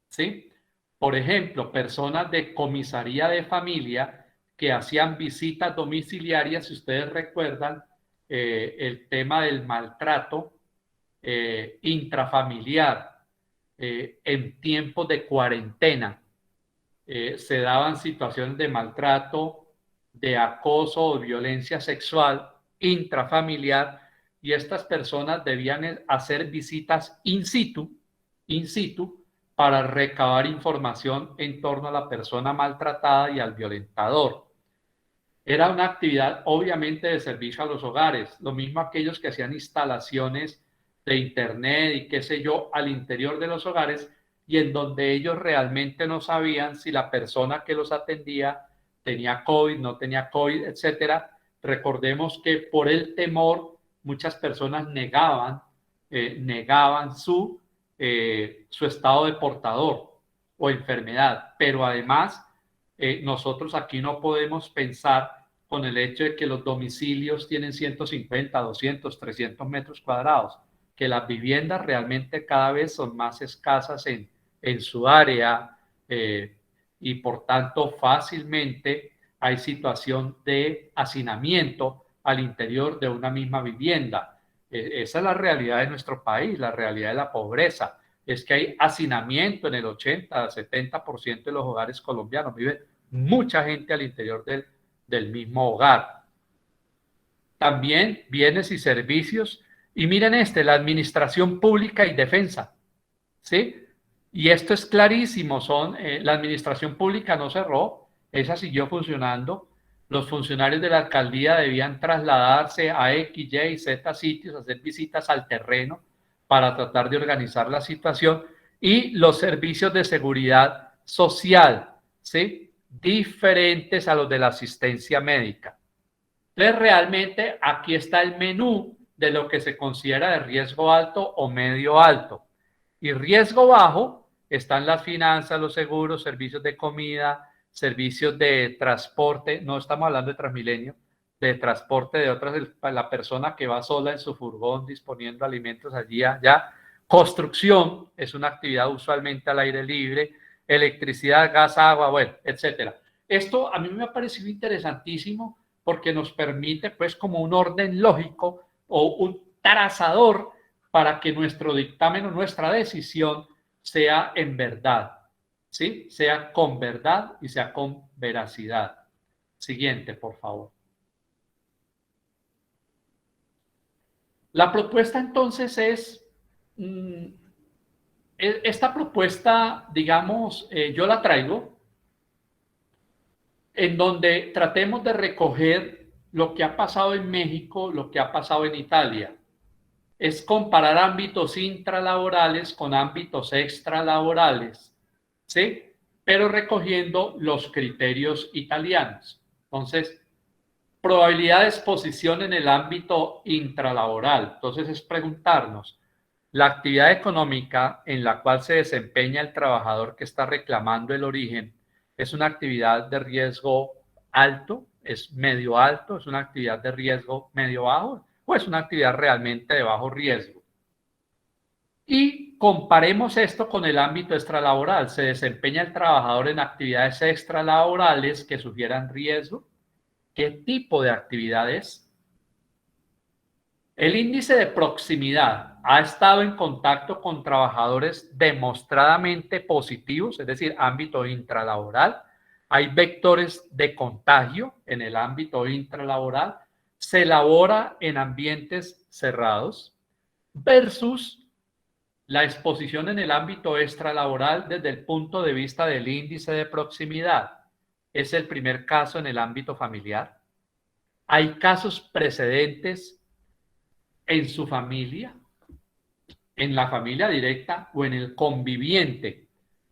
¿Sí? Por ejemplo, personas de comisaría de familia que hacían visitas domiciliarias, si ustedes recuerdan, el tema del maltrato intrafamiliar en tiempos de cuarentena. Se daban situaciones de maltrato, de acoso o violencia sexual intrafamiliar, y estas personas debían hacer visitas in situ para recabar información en torno a la persona maltratada y al violentador. Era una actividad obviamente de servicio a los hogares, lo mismo aquellos que hacían instalaciones de internet y qué sé yo al interior de los hogares, y en donde ellos realmente no sabían si la persona que los atendía tenía COVID, no tenía COVID, etcétera. Recordemos que por el temor muchas personas negaban su estado de portador o enfermedad, pero además nosotros aquí no podemos pensar con el hecho de que los domicilios tienen 150, 200, 300 metros cuadrados, que las viviendas realmente cada vez son más escasas en su área, y por tanto fácilmente hay situación de hacinamiento al interior de una misma vivienda. Esa es la realidad de nuestro país, la realidad de la pobreza. Es que hay hacinamiento en el 80, 70% de los hogares colombianos. Vive mucha gente al interior del mismo hogar. También bienes y servicios. Y miren la administración pública y defensa. ¿Sí? Y esto es clarísimo. La administración pública no cerró, esa siguió funcionando. Los funcionarios de la alcaldía debían trasladarse a X, Y, Z sitios, hacer visitas al terreno para tratar de organizar la situación, y los servicios de seguridad social, ¿sí? Diferentes a los de la asistencia médica. Entonces, realmente aquí está el menú de lo que se considera de riesgo alto o medio alto. Y riesgo bajo están las finanzas, los seguros, servicios de comida, servicios de transporte, no estamos hablando de Transmilenio, de transporte de otras, la persona que va sola en su furgón disponiendo alimentos allí, allá. Construcción es una actividad usualmente al aire libre, electricidad, gas, agua, bueno, etcétera. Esto a mí me ha parecido interesantísimo porque nos permite pues como un orden lógico o un trazador para que nuestro dictamen o nuestra decisión sea en verdad, ¿sí? Sea con verdad y sea con veracidad. Siguiente, por favor. La propuesta entonces es, esta propuesta, digamos, yo la traigo en donde tratemos de recoger lo que ha pasado en México, lo que ha pasado en Italia. Es comparar ámbitos intralaborales con ámbitos extralaborales, ¿sí? Pero recogiendo los criterios italianos. Entonces, probabilidad de exposición en el ámbito intralaboral. Entonces es preguntarnos, La actividad económica en la cual se desempeña el trabajador que está reclamando el origen es una actividad de riesgo alto, es medio alto, es una actividad de riesgo medio bajo o es una actividad realmente de bajo riesgo. Y comparemos esto con el ámbito extralaboral. ¿Se desempeña el trabajador en actividades extralaborales que sugieran riesgo? ¿Qué tipo de actividades? El índice de proximidad ha estado en contacto con trabajadores demostradamente positivos, es decir, ámbito intralaboral. Hay vectores de contagio en el ámbito intralaboral. Se elabora en ambientes cerrados versus la exposición en el ámbito extralaboral desde el punto de vista del índice de proximidad. Es el primer caso en el ámbito familiar. Hay casos precedentes en su familia, en la familia directa o en el conviviente,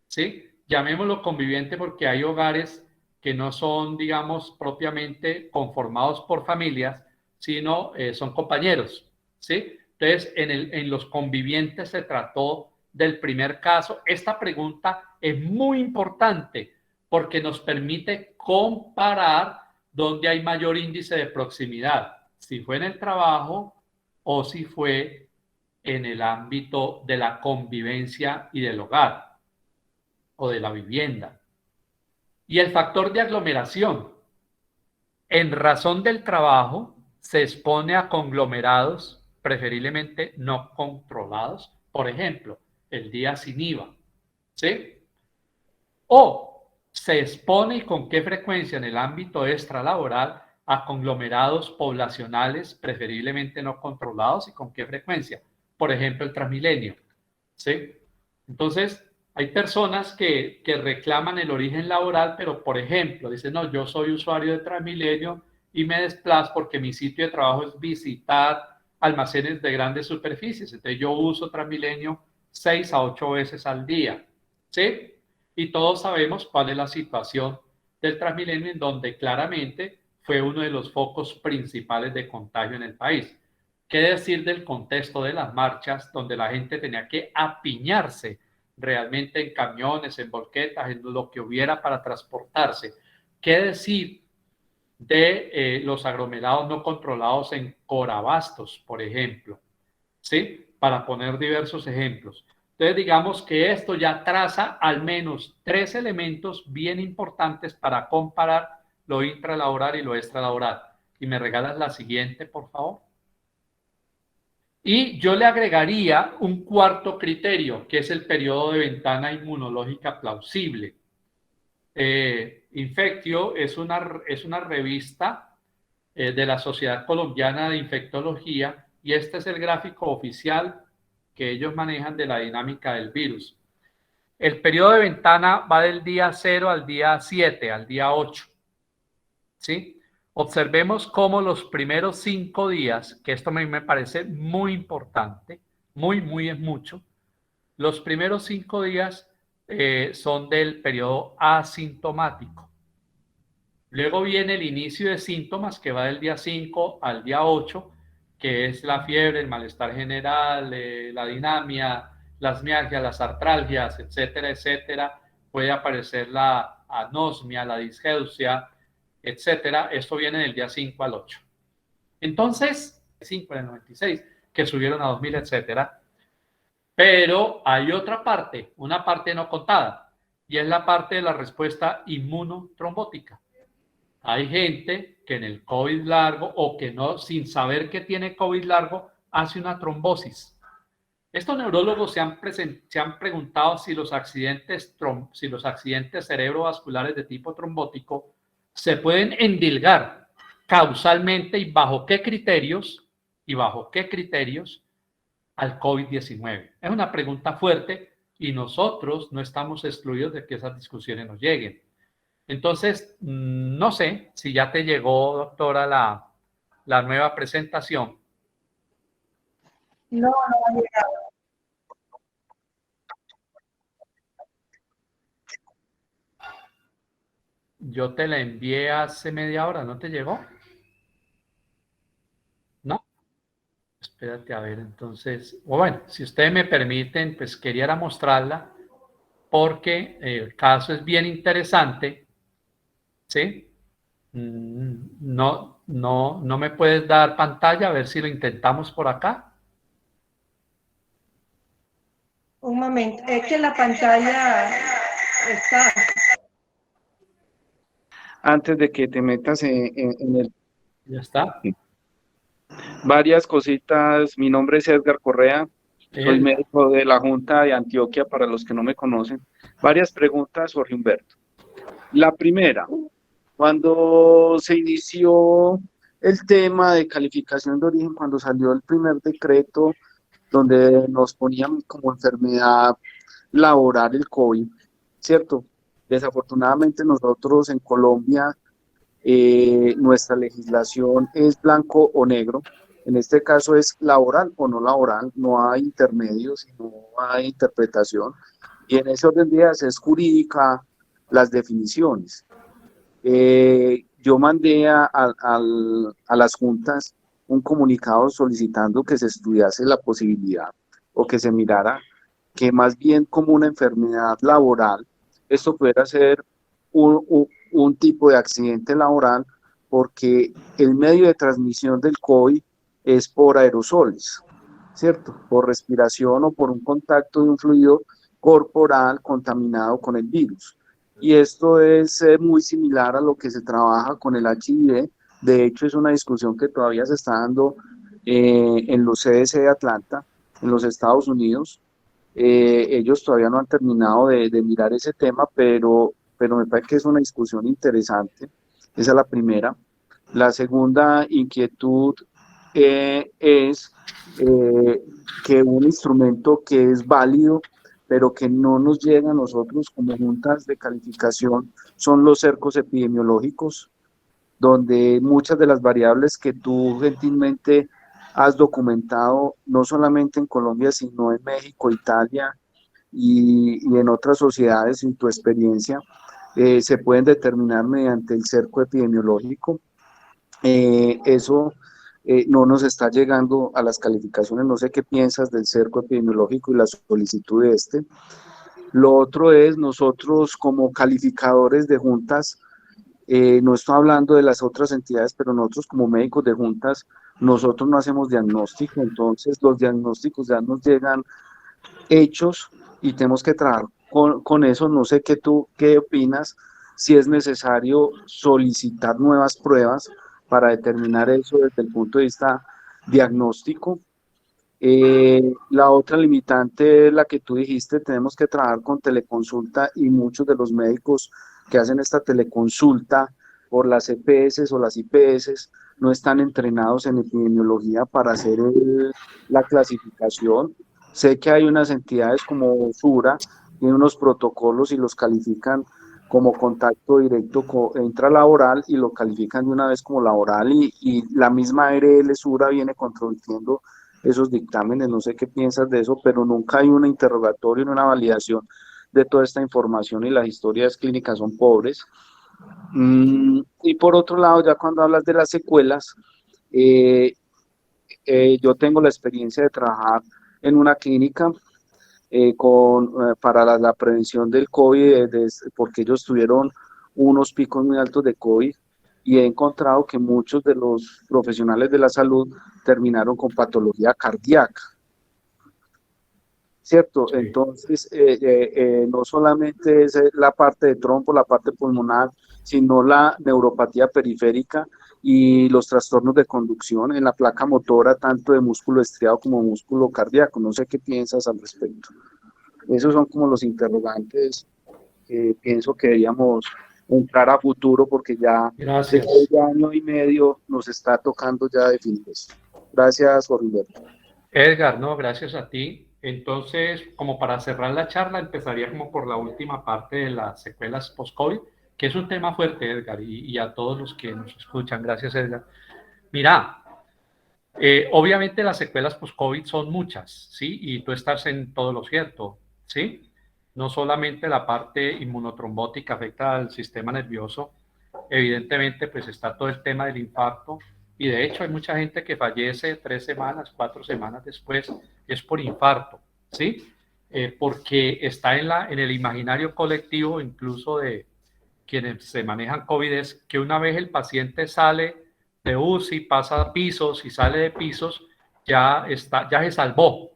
¿sí? Llamémoslo conviviente porque hay hogares que no son, digamos, propiamente conformados por familias, sino son compañeros, ¿sí? Entonces, en los convivientes se trató del primer caso. Esta pregunta es muy importante porque nos permite comparar dónde hay mayor índice de proximidad, si fue en el trabajo o si fue en el ámbito de la convivencia y del hogar o de la vivienda. Y el factor de aglomeración. En razón del trabajo, se expone a conglomerados, preferiblemente no controlados, por ejemplo, el día sin IVA, ¿sí? O se expone y con qué frecuencia en el ámbito extralaboral a conglomerados poblacionales, preferiblemente no controlados, y con qué frecuencia. Por ejemplo, el Transmilenio, ¿sí? Entonces, hay personas que reclaman el origen laboral, pero por ejemplo, dicen, no, yo soy usuario de Transmilenio y me desplazo porque mi sitio de trabajo es visitar almacenes de grandes superficies. Entonces yo uso Transmilenio 6 a 8 veces al día, ¿sí? Y todos sabemos cuál es la situación del Transmilenio, en donde claramente fue uno de los focos principales de contagio en el país. ¿Qué decir del contexto de las marchas, donde la gente tenía que apiñarse realmente en camiones, en volquetas, en lo que hubiera para transportarse? ¿Qué decir de los aglomerados no controlados en Corabastos, por ejemplo? ¿Sí? Para poner diversos ejemplos. Entonces, digamos que esto ya traza al menos 3 elementos bien importantes para comparar lo intralaboral y lo extralaboral. Y me regalas la siguiente, por favor. Y yo le agregaría un cuarto criterio, que es el periodo de ventana inmunológica plausible. Infectio es una revista de la Sociedad Colombiana de Infectología, y este es el gráfico oficial que ellos manejan de la dinámica del virus. El periodo de ventana va del día 0 al día 7, al día 8, ¿sí? Observemos cómo los primeros 5 días, que esto me parece muy importante, muy es mucho, los primeros 5 días son del periodo asintomático. Luego viene el inicio de síntomas, que va del día 5 al día 8, que es la fiebre, el malestar general, la dinamia, las mialgias, las artralgias, etcétera, etcétera. Puede aparecer la anosmia, la disgeusia, etcétera. Esto viene del día 5 al 8. Entonces, 5 en el 96, que subieron a 2000, etcétera. Pero hay otra parte, una parte no contada, y es la parte de la respuesta inmunotrombótica. Hay gente que en el COVID largo, o que no, sin saber que tiene COVID largo, hace una trombosis. Estos neurólogos se han preguntado si los accidentes cerebrovasculares de tipo trombótico se pueden endilgar causalmente y bajo qué criterios al COVID-19. Es una pregunta fuerte y nosotros no estamos excluidos de que esas discusiones nos lleguen. Entonces, no sé si ya te llegó, doctora, la nueva presentación. No, no ha llegado. Yo te la envié hace media hora, ¿no te llegó? ¿No? Espérate, a ver, entonces, bueno, si ustedes me permiten, pues quería mostrarla porque el caso es bien interesante, ¿sí? No me puedes dar pantalla, a ver si lo intentamos por acá. Un momento, es que la pantalla está. Antes de que te metas en el... Ya está. Varias cositas. Mi nombre es Edgar Correa. Soy Edgar. médico de la Junta de Antioquia, para los que no me conocen. Varias preguntas, Jorge Humberto. La primera, cuando se inició el tema de calificación de origen, cuando salió el primer decreto donde nos ponían como enfermedad laboral el COVID, ¿cierto? Desafortunadamente nosotros en Colombia, nuestra legislación es blanco o negro. En este caso es laboral o no laboral, no hay intermedios, no hay interpretación. Y en ese orden de ideas es jurídica las definiciones. Yo mandé a las juntas un comunicado solicitando que se estudiase la posibilidad o que se mirara que más bien como una enfermedad laboral, esto pudiera ser un tipo de accidente laboral, porque el medio de transmisión del COVID es por aerosoles, ¿cierto? Por respiración o por un contacto de un fluido corporal contaminado con el virus. Y esto es muy similar a lo que se trabaja con el HIV. De hecho, es una discusión que todavía se está dando en los CDC de Atlanta, en los Estados Unidos. Ellos todavía no han terminado de mirar ese tema, pero me parece que es una discusión interesante. Esa es la primera. La segunda inquietud es que un instrumento que es válido, pero que no nos llega a nosotros como juntas de calificación, son los cercos epidemiológicos, donde muchas de las variables que tú gentilmente has documentado, no solamente en Colombia, sino en México, Italia y en otras sociedades, en tu experiencia, se pueden determinar mediante el cerco epidemiológico. Eso no nos está llegando a las calificaciones. No sé qué piensas del cerco epidemiológico y la solicitud de este. Lo otro es, nosotros como calificadores de juntas, no estoy hablando de las otras entidades, pero nosotros como médicos de juntas, nosotros no hacemos diagnóstico, entonces los diagnósticos ya nos llegan hechos y tenemos que trabajar con eso. No sé qué opinas, si es necesario solicitar nuevas pruebas para determinar eso desde el punto de vista diagnóstico. La otra limitante es la que tú dijiste, tenemos que trabajar con teleconsulta, y muchos de los médicos que hacen esta teleconsulta por las EPS o las IPS no están entrenados en epidemiología para hacer la clasificación. Sé que hay unas entidades como SURA, tienen unos protocolos y los califican como contacto directo intralaboral y lo califican de una vez como laboral, y la misma ARL SURA viene controlando esos dictámenes. No sé qué piensas de eso, pero nunca hay un interrogatorio, una validación de toda esta información, y las historias clínicas son pobres. Y por otro lado, ya cuando hablas de las secuelas, yo tengo la experiencia de trabajar en una clínica para la prevención del COVID, porque ellos tuvieron unos picos muy altos de COVID, y he encontrado que muchos de los profesionales de la salud terminaron con patología cardíaca, ¿cierto? Sí. Entonces, no solamente es la parte de trompo, la parte pulmonar, sino la neuropatía periférica y los trastornos de conducción en la placa motora, tanto de músculo estriado como músculo cardíaco. No sé qué piensas al respecto. Esos son como los interrogantes que pienso que deberíamos entrar a futuro, porque ya después de año y medio nos está tocando ya definir eso. Gracias, Jorge Humberto. Edgar, no, gracias a ti. Entonces, como para cerrar la charla, empezaría como por la última parte de las secuelas post-COVID, que es un tema fuerte, Edgar, y a todos los que nos escuchan. Gracias, Edgar. Mira, obviamente las secuelas post-COVID son muchas, ¿sí? Y tú estás en todo lo cierto, ¿sí? No solamente la parte inmunotrombótica afecta al sistema nervioso, evidentemente pues está todo el tema del infarto, Y de hecho hay mucha gente que fallece 3 semanas, 4 semanas después, es por infarto, ¿sí? Porque está en el imaginario colectivo, incluso de quienes se manejan COVID, es que una vez el paciente sale de UCI, pasa a pisos y sale de pisos, ya se salvó.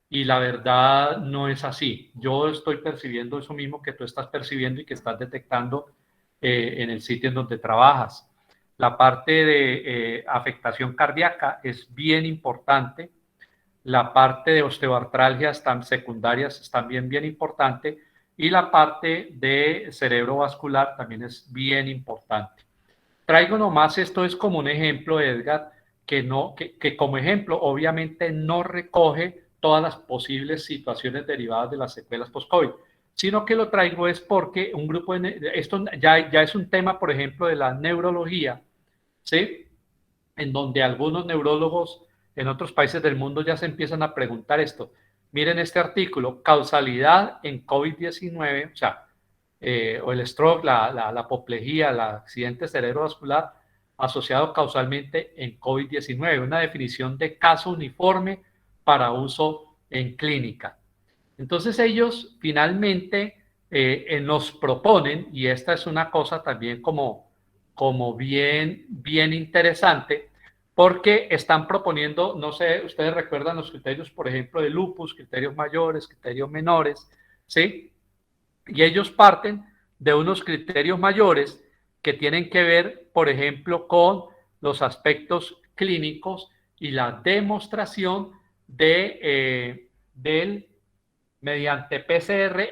Y la verdad no es así. Yo estoy percibiendo eso mismo que tú estás percibiendo y que estás detectando en el sitio en donde trabajas. La parte de afectación cardíaca es bien importante. La parte de osteoartralgias secundarias es también bien importante. Y la parte de cerebrovascular también es bien importante. Traigo nomás, esto es como un ejemplo, Edgar, que como ejemplo obviamente no recoge todas las posibles situaciones derivadas de las secuelas post-COVID, sino que lo traigo es porque un grupo esto ya es un tema, por ejemplo, de la neurología, ¿sí? En donde algunos neurólogos en otros países del mundo ya se empiezan a preguntar esto. Miren este artículo, causalidad en COVID-19, o sea, o el stroke, la apoplejía, el accidente cerebrovascular asociado causalmente en COVID-19, una definición de caso uniforme para uso en clínica. Entonces ellos finalmente nos proponen, y esta es una cosa también como bien interesante, porque están proponiendo, no sé, ustedes recuerdan los criterios, por ejemplo, de lupus, criterios mayores, criterios menores, ¿sí? Y ellos parten de unos criterios mayores que tienen que ver, por ejemplo, con los aspectos clínicos y la demostración del mediante PCR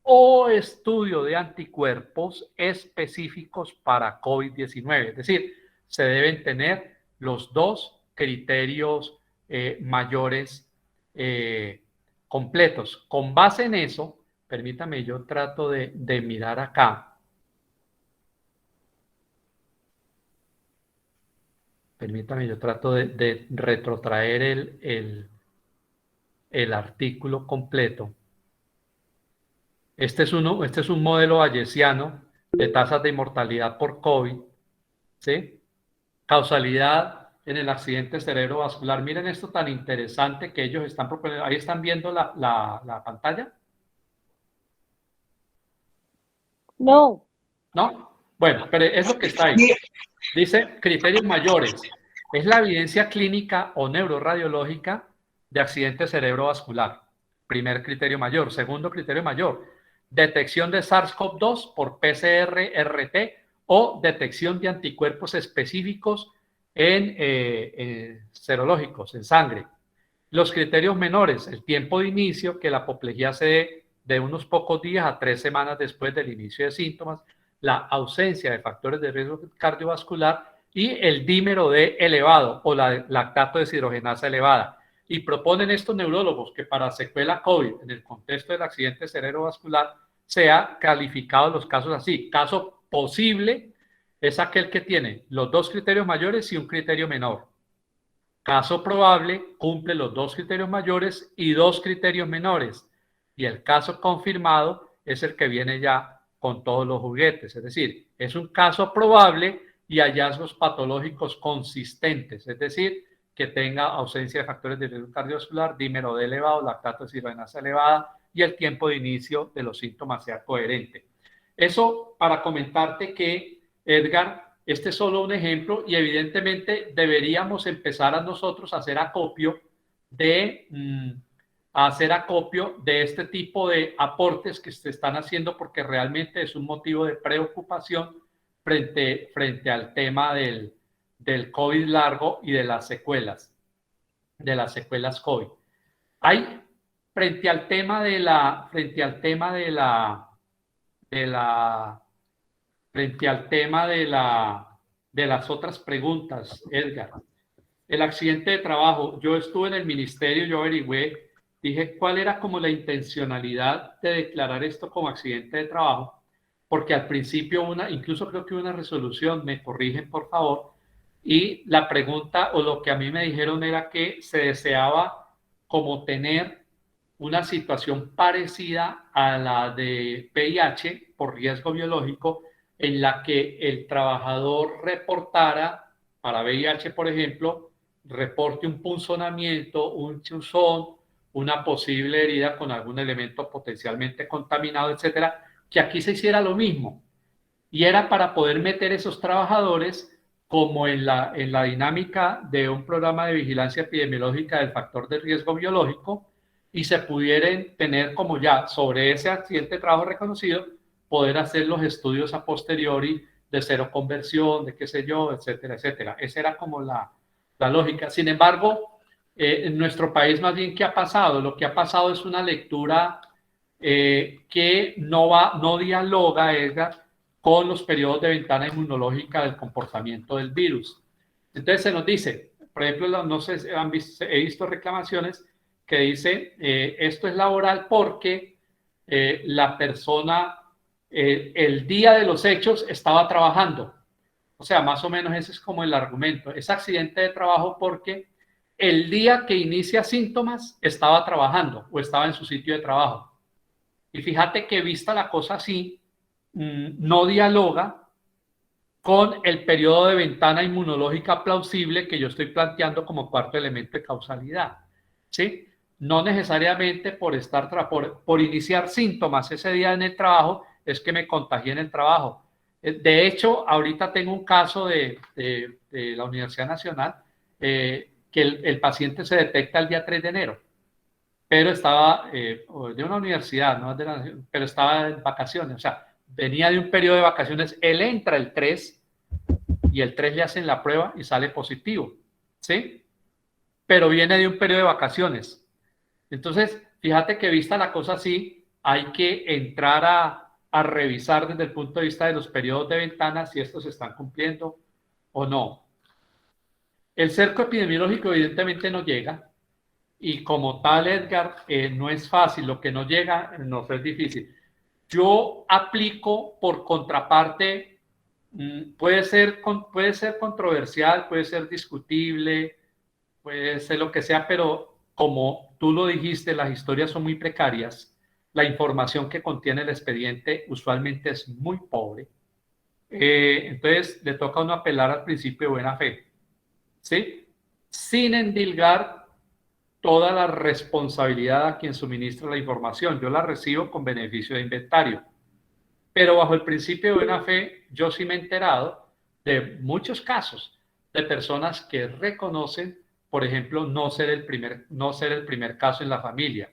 o estudio de anticuerpos específicos para COVID-19. Es decir, se deben tener los dos criterios mayores completos. Con base en eso, permítame, yo trato de mirar acá. Permítame, yo trato de retrotraer el artículo completo. Este es un modelo bayesiano de tasas de mortalidad por COVID, ¿sí? Causalidad en el accidente cerebrovascular. Miren esto tan interesante que ellos están proponiendo. Ahí están viendo la pantalla. No. ¿No? Bueno, pero es lo que está ahí. Dice criterios mayores. Es la evidencia clínica o neuroradiológica de accidente cerebrovascular. Primer criterio mayor. Segundo criterio mayor. Detección de SARS-CoV-2 por PCR-RT o detección de anticuerpos específicos en serológicos, en sangre. Los criterios menores, el tiempo de inicio, que la apoplejía se dé de unos pocos días a 3 semanas después del inicio de síntomas, la ausencia de factores de riesgo cardiovascular y el dímero D elevado o la lactato deshidrogenasa elevada. Y proponen estos neurólogos que para secuela COVID, en el contexto del accidente cerebrovascular, sea calificado los casos así. Caso posible es aquel que tiene los dos criterios mayores y un criterio menor. Caso probable cumple los dos criterios mayores y dos criterios menores. Y el caso confirmado es el que viene ya con todos los juguetes. Es decir, es un caso probable y hallazgos patológicos consistentes. Es decir, que tenga ausencia de factores de riesgo cardiovascular, dímero D elevado, lactato deshidrogenasa elevada y el tiempo de inicio de los síntomas sea coherente. Eso para comentarte que, Edgar, este es solo un ejemplo y evidentemente deberíamos empezar a nosotros a hacer acopio de este tipo de aportes que se están haciendo porque realmente es un motivo de preocupación frente al tema del COVID largo y de las secuelas COVID. Hay, frente al tema de las otras preguntas, Edgar. El accidente de trabajo, yo estuve en el ministerio, yo averigüé, dije cuál era como la intencionalidad de declarar esto como accidente de trabajo, porque al principio incluso creo que una resolución, me corrigen por favor, y la pregunta o lo que a mí me dijeron era que se deseaba como tener una situación parecida a la de VIH por riesgo biológico, en la que el trabajador reportara para VIH, por ejemplo, reporte un punzonamiento, un chuzón, una posible herida con algún elemento potencialmente contaminado, etcétera, que aquí se hiciera lo mismo. Y era para poder meter esos trabajadores como en la dinámica de un programa de vigilancia epidemiológica del factor de riesgo biológico y se pudieran tener como ya sobre ese accidente de trabajo reconocido, poder hacer los estudios a posteriori de cero conversión, de qué sé yo, etcétera, etcétera. Esa era como la lógica. Sin embargo, en nuestro país más bien, ¿qué ha pasado? Lo que ha pasado es una lectura que no dialoga, Edgar, con los periodos de ventana inmunológica del comportamiento del virus. Entonces se nos dice, por ejemplo, no sé si han visto, he visto reclamaciones que dice esto es laboral porque la persona el día de los hechos estaba trabajando. O sea, más o menos ese es como el argumento. Es accidente de trabajo porque el día que inicia síntomas estaba trabajando o estaba en su sitio de trabajo. Y fíjate que vista la cosa así, no dialoga con el periodo de ventana inmunológica plausible que yo estoy planteando como cuarto elemento de causalidad. ¿Sí? No necesariamente por iniciar síntomas ese día en el trabajo es que me contagié en el trabajo. De hecho, ahorita tengo un caso de la Universidad Nacional que el paciente se detecta el día 3 de enero, pero estaba de una universidad, ¿no? Pero estaba en vacaciones, o sea, venía de un periodo de vacaciones, él entra el 3 y el 3 le hacen la prueba y sale positivo, ¿sí? Pero viene de un periodo de vacaciones. Entonces, fíjate que vista la cosa así, hay que entrar a revisar desde el punto de vista de los periodos de ventana si estos se están cumpliendo o no. El cerco epidemiológico evidentemente no llega y como tal, Edgar, no es fácil, lo que no llega nos es difícil. Yo aplico por contraparte, puede ser controversial, puede ser discutible, puede ser lo que sea, pero como tú lo dijiste, las historias son muy precarias, la información que contiene el expediente usualmente es muy pobre, entonces le toca a uno apelar al principio de buena fe, ¿sí? Sin endilgar toda la responsabilidad a quien suministra la información. Yo la recibo con beneficio de inventario. Pero bajo el principio de buena fe, yo sí me he enterado de muchos casos de personas que reconocen, por ejemplo, no ser el primer caso en la familia.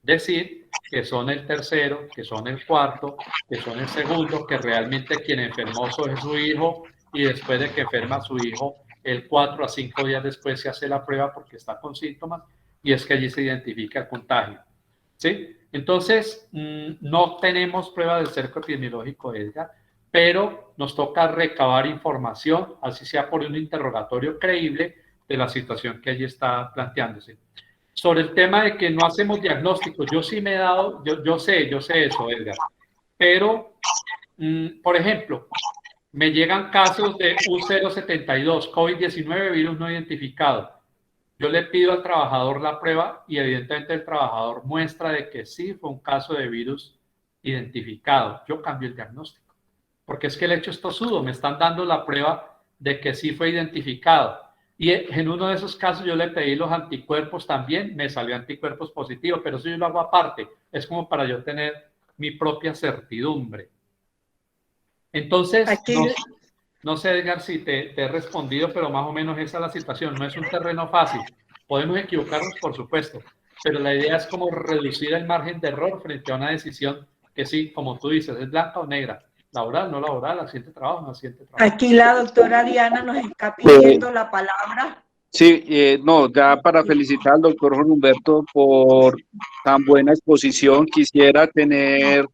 Decir que son el tercero, que son el cuarto, que son el segundo, que realmente quien enfermó es su hijo y después de que enferma su hijo, el 4 a 5 días después se hace la prueba porque está con síntomas y es que allí se identifica el contagio. ¿Sí? Entonces, no tenemos prueba del cerco epidemiológico, Edgar, pero nos toca recabar información, así sea por un interrogatorio creíble de la situación que allí está planteándose. Sobre el tema de que no hacemos diagnósticos, yo sí me he dado, yo sé eso, Edgar, pero, por ejemplo, me llegan casos de U072, COVID-19, virus no identificado. Yo le pido al trabajador la prueba y evidentemente el trabajador muestra de que sí fue un caso de virus identificado. Yo cambio el diagnóstico, porque es que el hecho es tosudo, me están dando la prueba de que sí fue identificado. Y en uno de esos casos yo le pedí los anticuerpos también, me salió anticuerpos positivos, pero eso yo lo hago aparte, es como para yo tener mi propia certidumbre. Entonces, no sé, Edgar, si te he respondido, pero más o menos esa es la situación. No es un terreno fácil. Podemos equivocarnos, por supuesto, pero la idea es como reducir el margen de error frente a una decisión que sí, como tú dices, es blanca o negra. Laboral, no laboral, accidente de trabajo, no accidente de trabajo. Aquí la doctora Diana nos está pidiendo la palabra. Sí, no, ya para felicitar al doctor Jorge Humberto por tan buena exposición, quisiera tener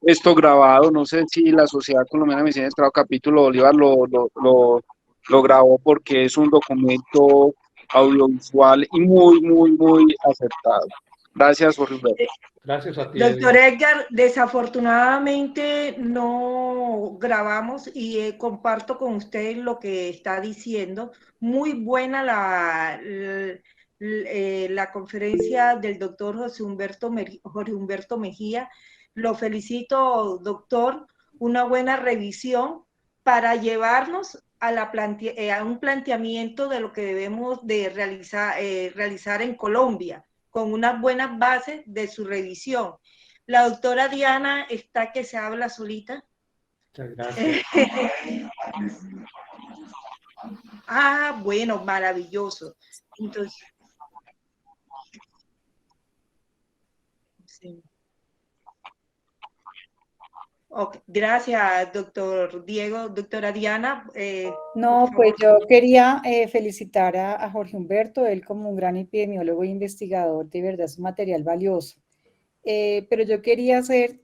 esto grabado, no sé si la Sociedad Colombiana de Medicina del Trabajo Capítulo Bolívar lo grabó porque es un documento audiovisual y muy acertado. Gracias, Jorge Humberto. Gracias a ti, Doctor Edgar, desafortunadamente no grabamos y comparto con usted lo que está diciendo. Muy buena la conferencia del doctor Jorge Humberto Mejía. Lo felicito, doctor. Una buena revisión para llevarnos a un planteamiento de lo que debemos de realizar en Colombia, con unas buenas bases de su revisión. La doctora Diana está que se habla solita. Muchas gracias. Bueno, maravilloso. Entonces, sí. Okay. Gracias, doctor Diego. Doctora Diana, No, pues yo quería felicitar a Jorge Humberto, él como un gran epidemiólogo e investigador, de verdad es un material valioso. Pero yo quería hacer,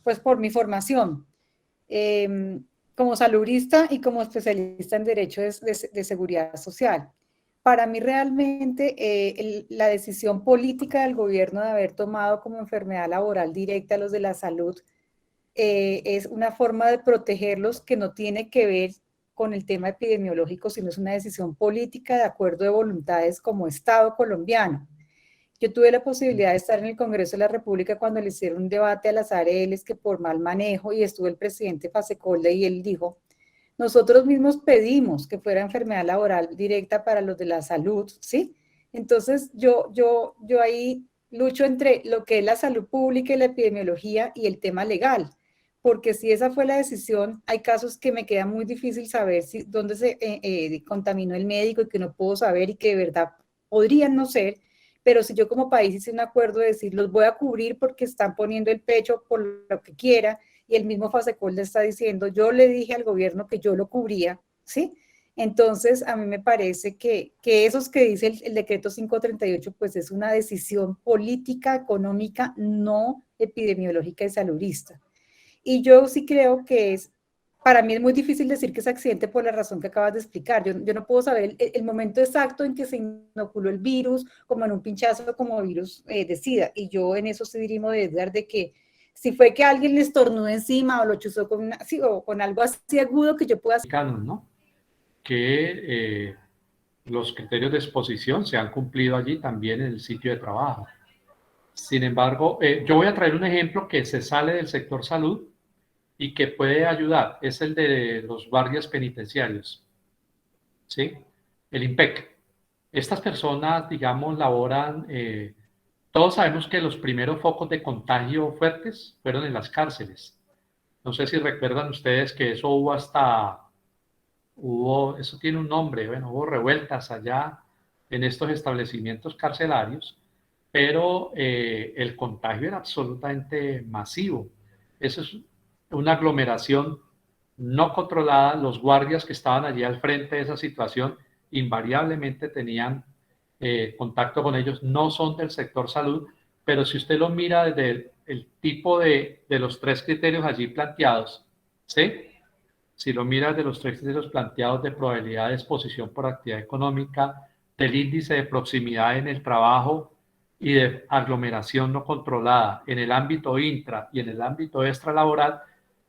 pues por mi formación, como saludista y como especialista en Derecho de Seguridad Social. Para mí realmente la decisión política del gobierno de haber tomado como enfermedad laboral directa a los de la salud es una forma de protegerlos que no tiene que ver con el tema epidemiológico, sino es una decisión política de acuerdo de voluntades como Estado colombiano. Yo tuve la posibilidad de estar en el Congreso de la República cuando le hicieron un debate a las ARLs que por mal manejo, y estuvo el presidente Fasecolde y él dijo, nosotros mismos pedimos que fuera enfermedad laboral directa para los de la salud, ¿sí? Entonces yo ahí lucho entre lo que es la salud pública y la epidemiología y el tema legal, porque si esa fue la decisión, hay casos que me queda muy difícil saber dónde se contaminó el médico y que no puedo saber y que de verdad podrían no ser, pero si yo como país hice un acuerdo de decir, los voy a cubrir porque están poniendo el pecho por lo que quiera, y el mismo Fasecolde está diciendo, yo le dije al gobierno que yo lo cubría, ¿sí? Entonces, a mí me parece que esos que dice el decreto 538, pues es una decisión política, económica, no epidemiológica y saludista. Y yo sí creo que para mí es muy difícil decir que es accidente por la razón que acabas de explicar. Yo no puedo saber el momento exacto en que se inoculó el virus, como en un pinchazo, como virus de SIDA. Y yo en eso sí dirimo de Edgar, de que si fue que alguien le estornudó encima o lo chuzó o con algo así agudo que yo pueda hacer. ¿No? Que los criterios de exposición se han cumplido allí también en el sitio de trabajo. Sin embargo, yo voy a traer un ejemplo que se sale del sector salud y que puede ayudar. Es el de los guardias penitenciarios. ¿Sí? El IMPEC. Estas personas, digamos, laboran, todos sabemos que los primeros focos de contagio fuertes fueron en las cárceles. No sé si recuerdan ustedes que eso eso tiene un nombre, bueno, hubo revueltas allá en estos establecimientos carcelarios, pero el contagio era absolutamente masivo. Eso es una aglomeración no controlada. Los guardias que estaban allí al frente de esa situación invariablemente tenían contacto con ellos, no son del sector salud, pero si usted lo mira desde el tipo de los tres criterios allí planteados, ¿sí? Si lo miras de los tres criterios planteados de probabilidad de exposición por actividad económica, del índice de proximidad en el trabajo y de aglomeración no controlada en el ámbito intra y en el ámbito extralaboral,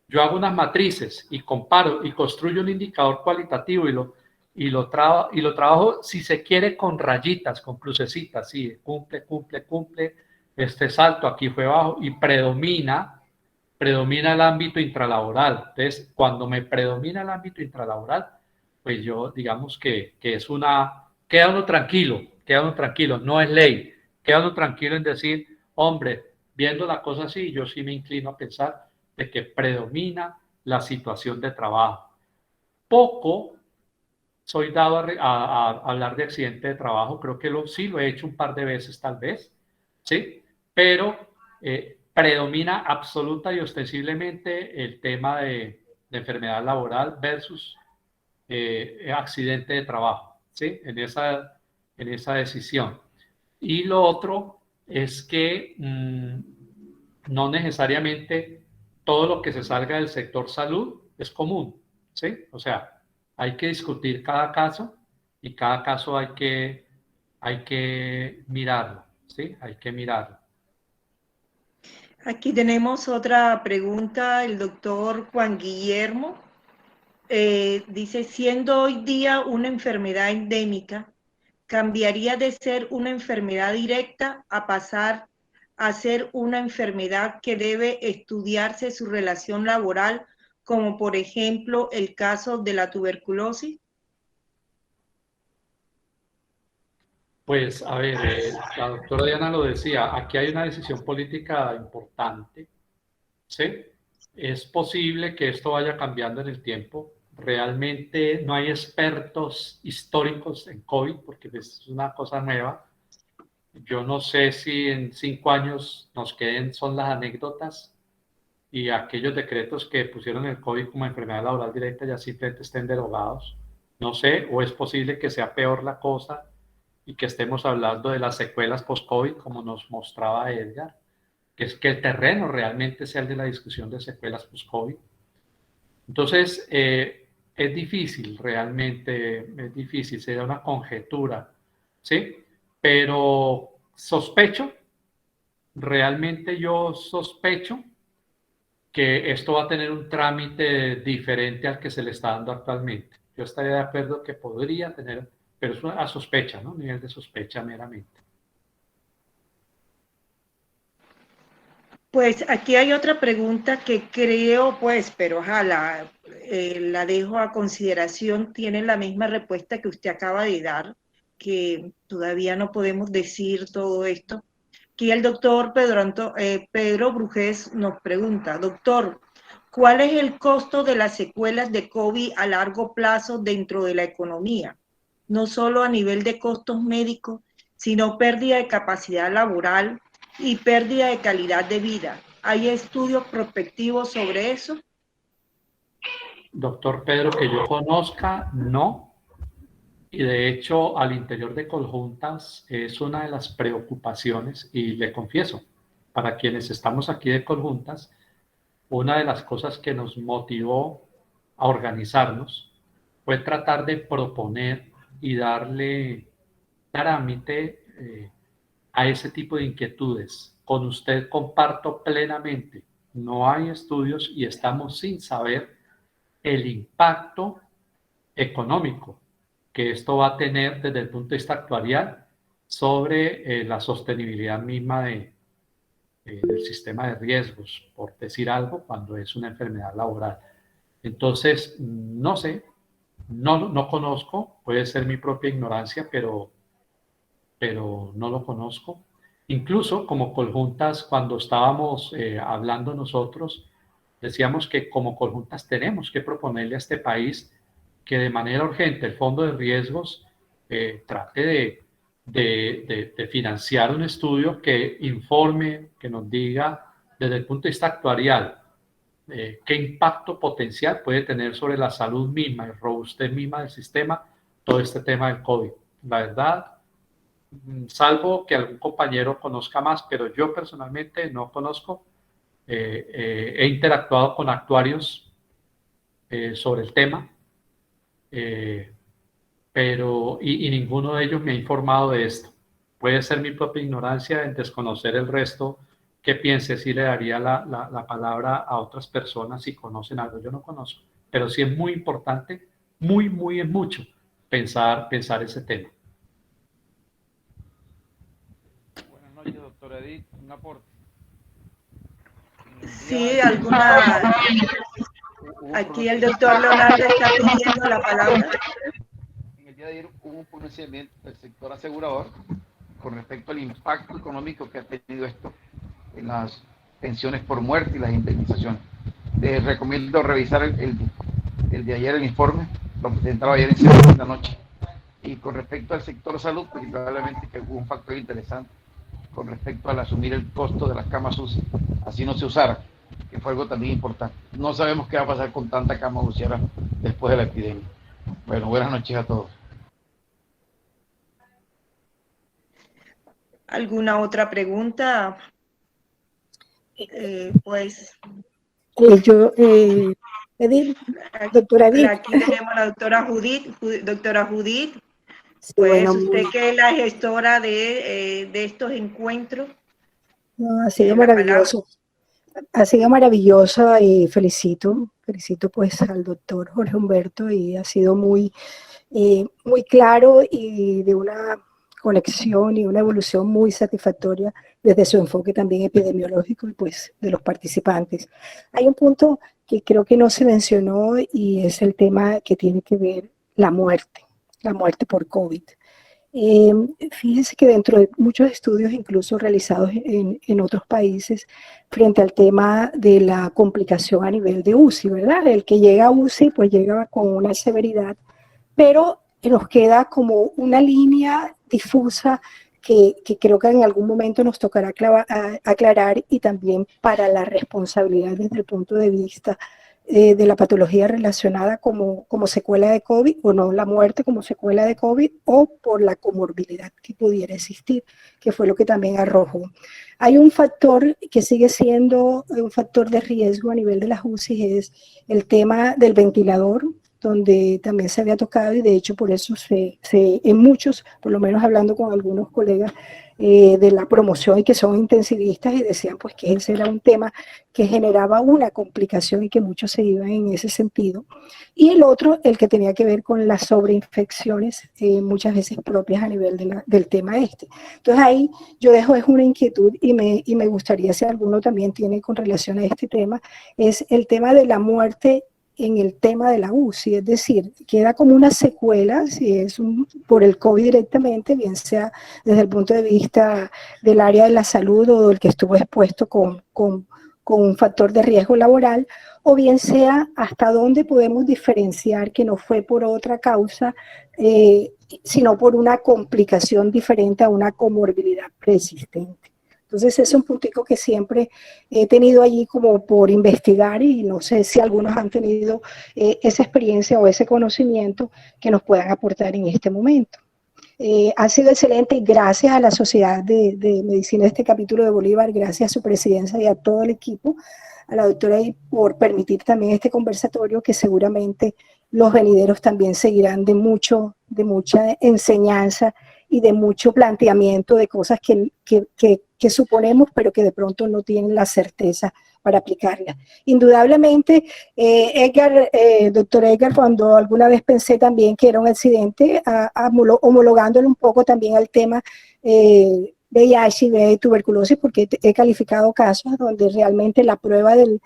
yo hago unas matrices y comparo y construyo un indicador cualitativo y lo trabajo, si se quiere, con rayitas, con crucecitas, sí, cumple, este salto aquí fue bajo y predomina el ámbito intralaboral. Entonces, cuando me predomina el ámbito intralaboral, pues yo digamos que es queda uno tranquilo, no es ley, queda uno tranquilo en decir, hombre, viendo la cosa así, yo sí me inclino a pensar de que predomina la situación de trabajo. Poco soy dado a hablar de accidente de trabajo, creo que sí lo he hecho un par de veces tal vez, ¿sí? Pero predomina absoluta y ostensiblemente el tema de enfermedad laboral versus accidente de trabajo, ¿sí? En esa decisión. Y lo otro es que no necesariamente todo lo que se salga del sector salud es común, ¿sí? O sea, hay que discutir cada caso y cada caso hay que mirarlo, ¿sí? Hay que mirarlo. Aquí tenemos otra pregunta, el doctor Juan Guillermo. Dice, siendo hoy día una enfermedad endémica, ¿cambiaría de ser una enfermedad directa a pasar a ser una enfermedad que debe estudiarse su relación laboral como por ejemplo el caso de la tuberculosis? Pues, a ver, la doctora Diana lo decía, aquí hay una decisión política importante, ¿sí? Es posible que esto vaya cambiando en el tiempo. Realmente no hay expertos históricos en COVID porque es una cosa nueva. Yo no sé si en 5 años nos queden son las anécdotas y aquellos decretos que pusieron el COVID como enfermedad laboral directa ya simplemente estén derogados. No sé, o es posible que sea peor la cosa y que estemos hablando de las secuelas post-COVID, como nos mostraba Edgar, que es que el terreno realmente sea el de la discusión de secuelas post-COVID. Entonces, es difícil, realmente es difícil, sería una conjetura, ¿sí? Pero sospecho, realmente yo sospecho que esto va a tener un trámite diferente al que se le está dando actualmente. Yo estaría de acuerdo que podría tener, pero es una sospecha, ¿no? Un nivel de sospecha meramente. Pues aquí hay otra pregunta que creo, pues, pero ojalá la dejo a consideración. Tiene la misma respuesta que usted acaba de dar, que todavía no podemos decir todo esto. Aquí el doctor Pedro Brujés nos pregunta, doctor, ¿cuál es el costo de las secuelas de COVID a largo plazo dentro de la economía? No solo a nivel de costos médicos, sino pérdida de capacidad laboral y pérdida de calidad de vida. ¿Hay estudios prospectivos sobre eso? Doctor Pedro, que yo conozca, no. Y de hecho, al interior de Coljuntas es una de las preocupaciones, y le confieso, para quienes estamos aquí de Coljuntas, una de las cosas que nos motivó a organizarnos fue tratar de proponer y darle trámite a ese tipo de inquietudes. Con usted comparto plenamente, no hay estudios y estamos sin saber el impacto económico que esto va a tener desde el punto de vista actuarial sobre la sostenibilidad misma del sistema de riesgos, por decir algo, cuando es una enfermedad laboral. Entonces, no sé, no conozco, puede ser mi propia ignorancia, pero no lo conozco. Incluso como Coljuntas, cuando estábamos hablando nosotros, decíamos que como Coljuntas tenemos que proponerle a este país que de manera urgente el Fondo de Riesgos trate de financiar un estudio que informe, que nos diga desde el punto de vista actuarial qué impacto potencial puede tener sobre la salud misma y robustez misma del sistema todo este tema del COVID. La verdad, salvo que algún compañero conozca más, pero yo personalmente no conozco. He interactuado con actuarios sobre el tema, pero y ninguno de ellos me ha informado de esto. Puede ser mi propia ignorancia en desconocer el resto que piense si le daría la palabra a otras personas si conocen algo. Yo no conozco, pero sí es muy importante, muy es mucho pensar ese tema. Buenas noches, doctora Edith. Un aporte. Sí, alguna... Aquí el doctor Leonardo está pidiendo la palabra. En el día de ayer hubo un pronunciamiento del sector asegurador con respecto al impacto económico que ha tenido esto en las pensiones por muerte y las indemnizaciones. Les recomiendo revisar el de ayer, el informe, lo presentaba ayer en la noche. Y con respecto al sector salud, pues probablemente que hubo un factor interesante con respecto al asumir el costo de las camas UCI, así no se usara, que fue algo también importante. No sabemos qué va a pasar con tanta cama UCI después de la epidemia. Bueno, buenas noches a todos. ¿Alguna otra pregunta? Pues... Edith, doctora Edith. Aquí tenemos a la doctora Judith. Doctora Judith, Sí, pues bueno, usted que es la gestora de estos encuentros. no, ha sido maravilloso. Ha sido maravillosa y felicito pues al doctor Jorge Humberto y ha sido muy claro y de una conexión y una evolución muy satisfactoria desde su enfoque también epidemiológico y pues de los participantes. Hay un punto que creo que no se mencionó y es el tema que tiene que ver la muerte por COVID. Fíjense que dentro de muchos estudios, incluso realizados en otros países, frente al tema de la complicación a nivel de UCI, ¿verdad? El que llega a UCI, pues llega con una severidad, pero nos queda como una línea difusa que creo que en algún momento nos tocará aclarar, y también para la responsabilidad desde el punto de vista de la patología relacionada como secuela de COVID, o no, la muerte como secuela de COVID, o por la comorbilidad que pudiera existir, que fue lo que también arrojó. Hay un factor que sigue siendo un factor de riesgo a nivel de las UCI, es el tema del ventilador, donde también se había tocado, y de hecho por eso en muchos, por lo menos hablando con algunos colegas de la promoción y que son intensivistas, y decían pues que ese era un tema que generaba una complicación y que muchos se iban en ese sentido. Y el otro, el que tenía que ver con las sobreinfecciones, muchas veces propias a nivel del tema este. Entonces ahí yo dejo es una inquietud, y me gustaría, si alguno también tiene con relación a este tema, es el tema de la muerte en el tema de la UCI, es decir, queda como una secuela, si es por el COVID directamente, bien sea desde el punto de vista del área de la salud o del que estuvo expuesto con un factor de riesgo laboral, o bien sea hasta dónde podemos diferenciar que no fue por otra causa, sino por una complicación diferente a una comorbilidad preexistente. Entonces es un puntico que siempre he tenido allí como por investigar, y no sé si algunos han tenido esa experiencia o ese conocimiento que nos puedan aportar en este momento. Ha sido excelente, gracias a la Sociedad de Medicina de este capítulo de Bolívar, gracias a su presidencia y a todo el equipo, a la doctora, y por permitir también este conversatorio, que seguramente los venideros también seguirán de mucha enseñanza y de mucho planteamiento de cosas que suponemos, pero que de pronto no tienen la certeza para aplicarlas. Indudablemente, doctor Edgar, cuando alguna vez pensé también que era un accidente, homologándolo un poco también al tema VIH y tuberculosis, porque he calificado casos donde realmente la prueba de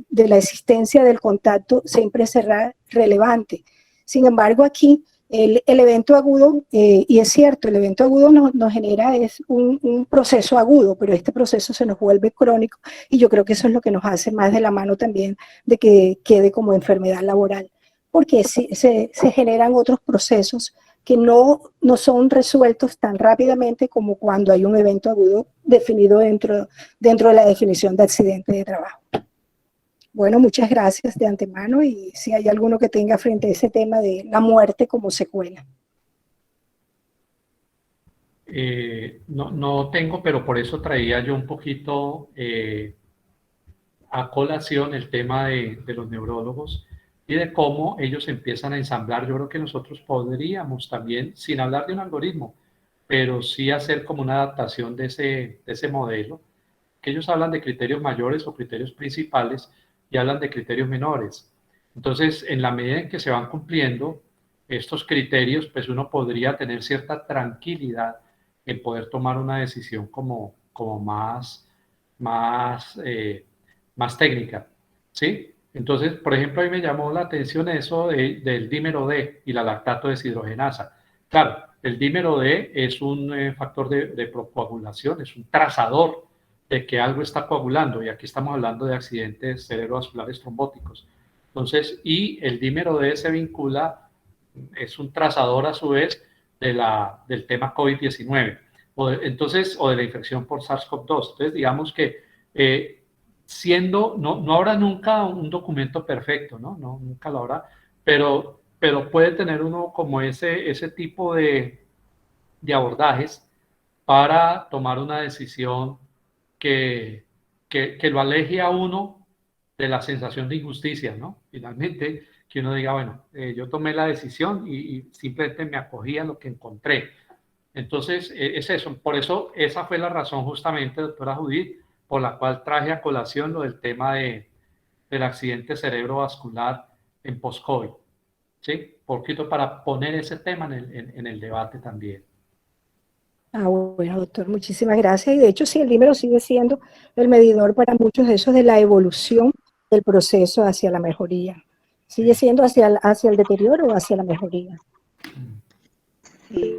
la existencia del contacto siempre será relevante. Sin embargo, aquí el evento agudo, y es cierto, el evento agudo nos genera un proceso agudo, pero este proceso se nos vuelve crónico, y yo creo que eso es lo que nos hace más de la mano también de que quede como enfermedad laboral, porque se generan otros procesos que no son resueltos tan rápidamente como cuando hay un evento agudo definido dentro de la definición de accidente de trabajo. Bueno, muchas gracias de antemano, y si hay alguno que tenga frente a ese tema de la muerte como secuela. No tengo, pero por eso traía yo un poquito a colación el tema de los neurólogos y de cómo ellos empiezan a ensamblar. Yo creo que nosotros podríamos también, sin hablar de un algoritmo, pero sí hacer como una adaptación de ese modelo, que ellos hablan de criterios mayores o criterios principales y hablan de criterios menores. Entonces, en la medida en que se van cumpliendo estos criterios, pues uno podría tener cierta tranquilidad en poder tomar una decisión como más técnica, ¿sí? Entonces, por ejemplo, a mí me llamó la atención eso del dímero D y la lactato deshidrogenasa. Claro, el dímero D es un factor de procoagulación, es un trazador de que algo está coagulando, y aquí estamos hablando de accidentes cerebrovasculares trombóticos. Entonces, y el dímero D se vincula, es un trazador a su vez del tema COVID-19, o de la infección por SARS-CoV-2. Entonces, digamos que no habrá nunca un documento perfecto, ¿no? Nunca lo habrá, pero puede tener uno como ese tipo de abordajes para tomar una decisión que lo aleje a uno de la sensación de injusticia, ¿no? Finalmente, que uno diga, bueno, yo tomé la decisión y simplemente me acogí a lo que encontré. Entonces, es eso. Por eso, esa fue la razón justamente, doctora Judith, por la cual traje a colación lo del tema del accidente cerebrovascular en post-COVID, ¿sí? Poquito para poner ese tema en el debate también. Bueno, doctor, muchísimas gracias. Y de hecho, sí, el dímero sigue siendo el medidor para muchos de esos de la evolución del proceso hacia la mejoría. ¿Sigue siendo hacia el deterioro o hacia la mejoría? Sí.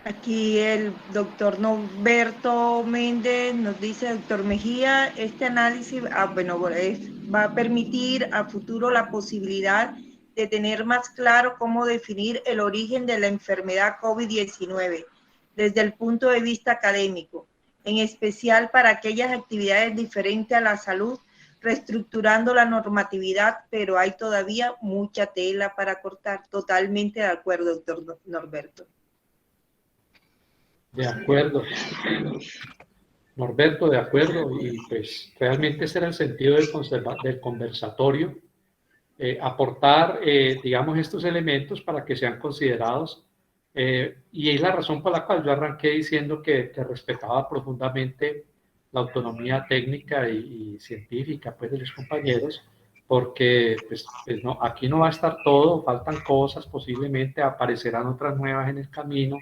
Aquí el doctor Norberto Méndez nos dice, doctor Mejía, este análisis va a permitir a futuro la posibilidad de tener más claro cómo definir el origen de la enfermedad COVID-19 desde el punto de vista académico, en especial para aquellas actividades diferentes a la salud, reestructurando la normatividad, pero hay todavía mucha tela para cortar. Totalmente de acuerdo, doctor Norberto. De acuerdo. Norberto, de acuerdo. Y pues realmente ese era el sentido del conversatorio, aportar, digamos, estos elementos para que sean considerados. Y es la razón por la cual yo arranqué diciendo que respetaba profundamente la autonomía técnica y científica, pues, de los compañeros, porque pues no, aquí no va a estar todo, faltan cosas, posiblemente aparecerán otras nuevas en el camino,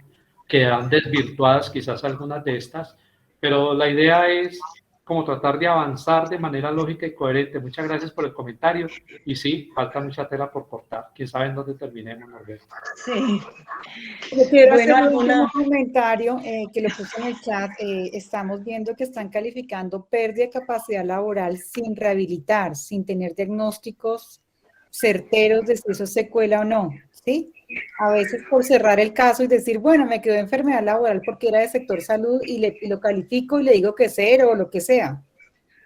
quedarán desvirtuadas quizás algunas de estas, pero la idea es como tratar de avanzar de manera lógica y coherente. Muchas gracias por el comentario, y sí, falta mucha tela por cortar, quién sabe en dónde terminemos, Norberto. Sí. Yo quiero Bueno, hacer un comentario que lo puse en el chat. Estamos viendo que están calificando pérdida de capacidad laboral sin rehabilitar, sin tener diagnósticos certeros de si eso es secuela o no, ¿sí? A veces por cerrar el caso y decir, bueno, me quedó enfermedad laboral porque era de sector salud y lo califico y le digo que es cero o lo que sea.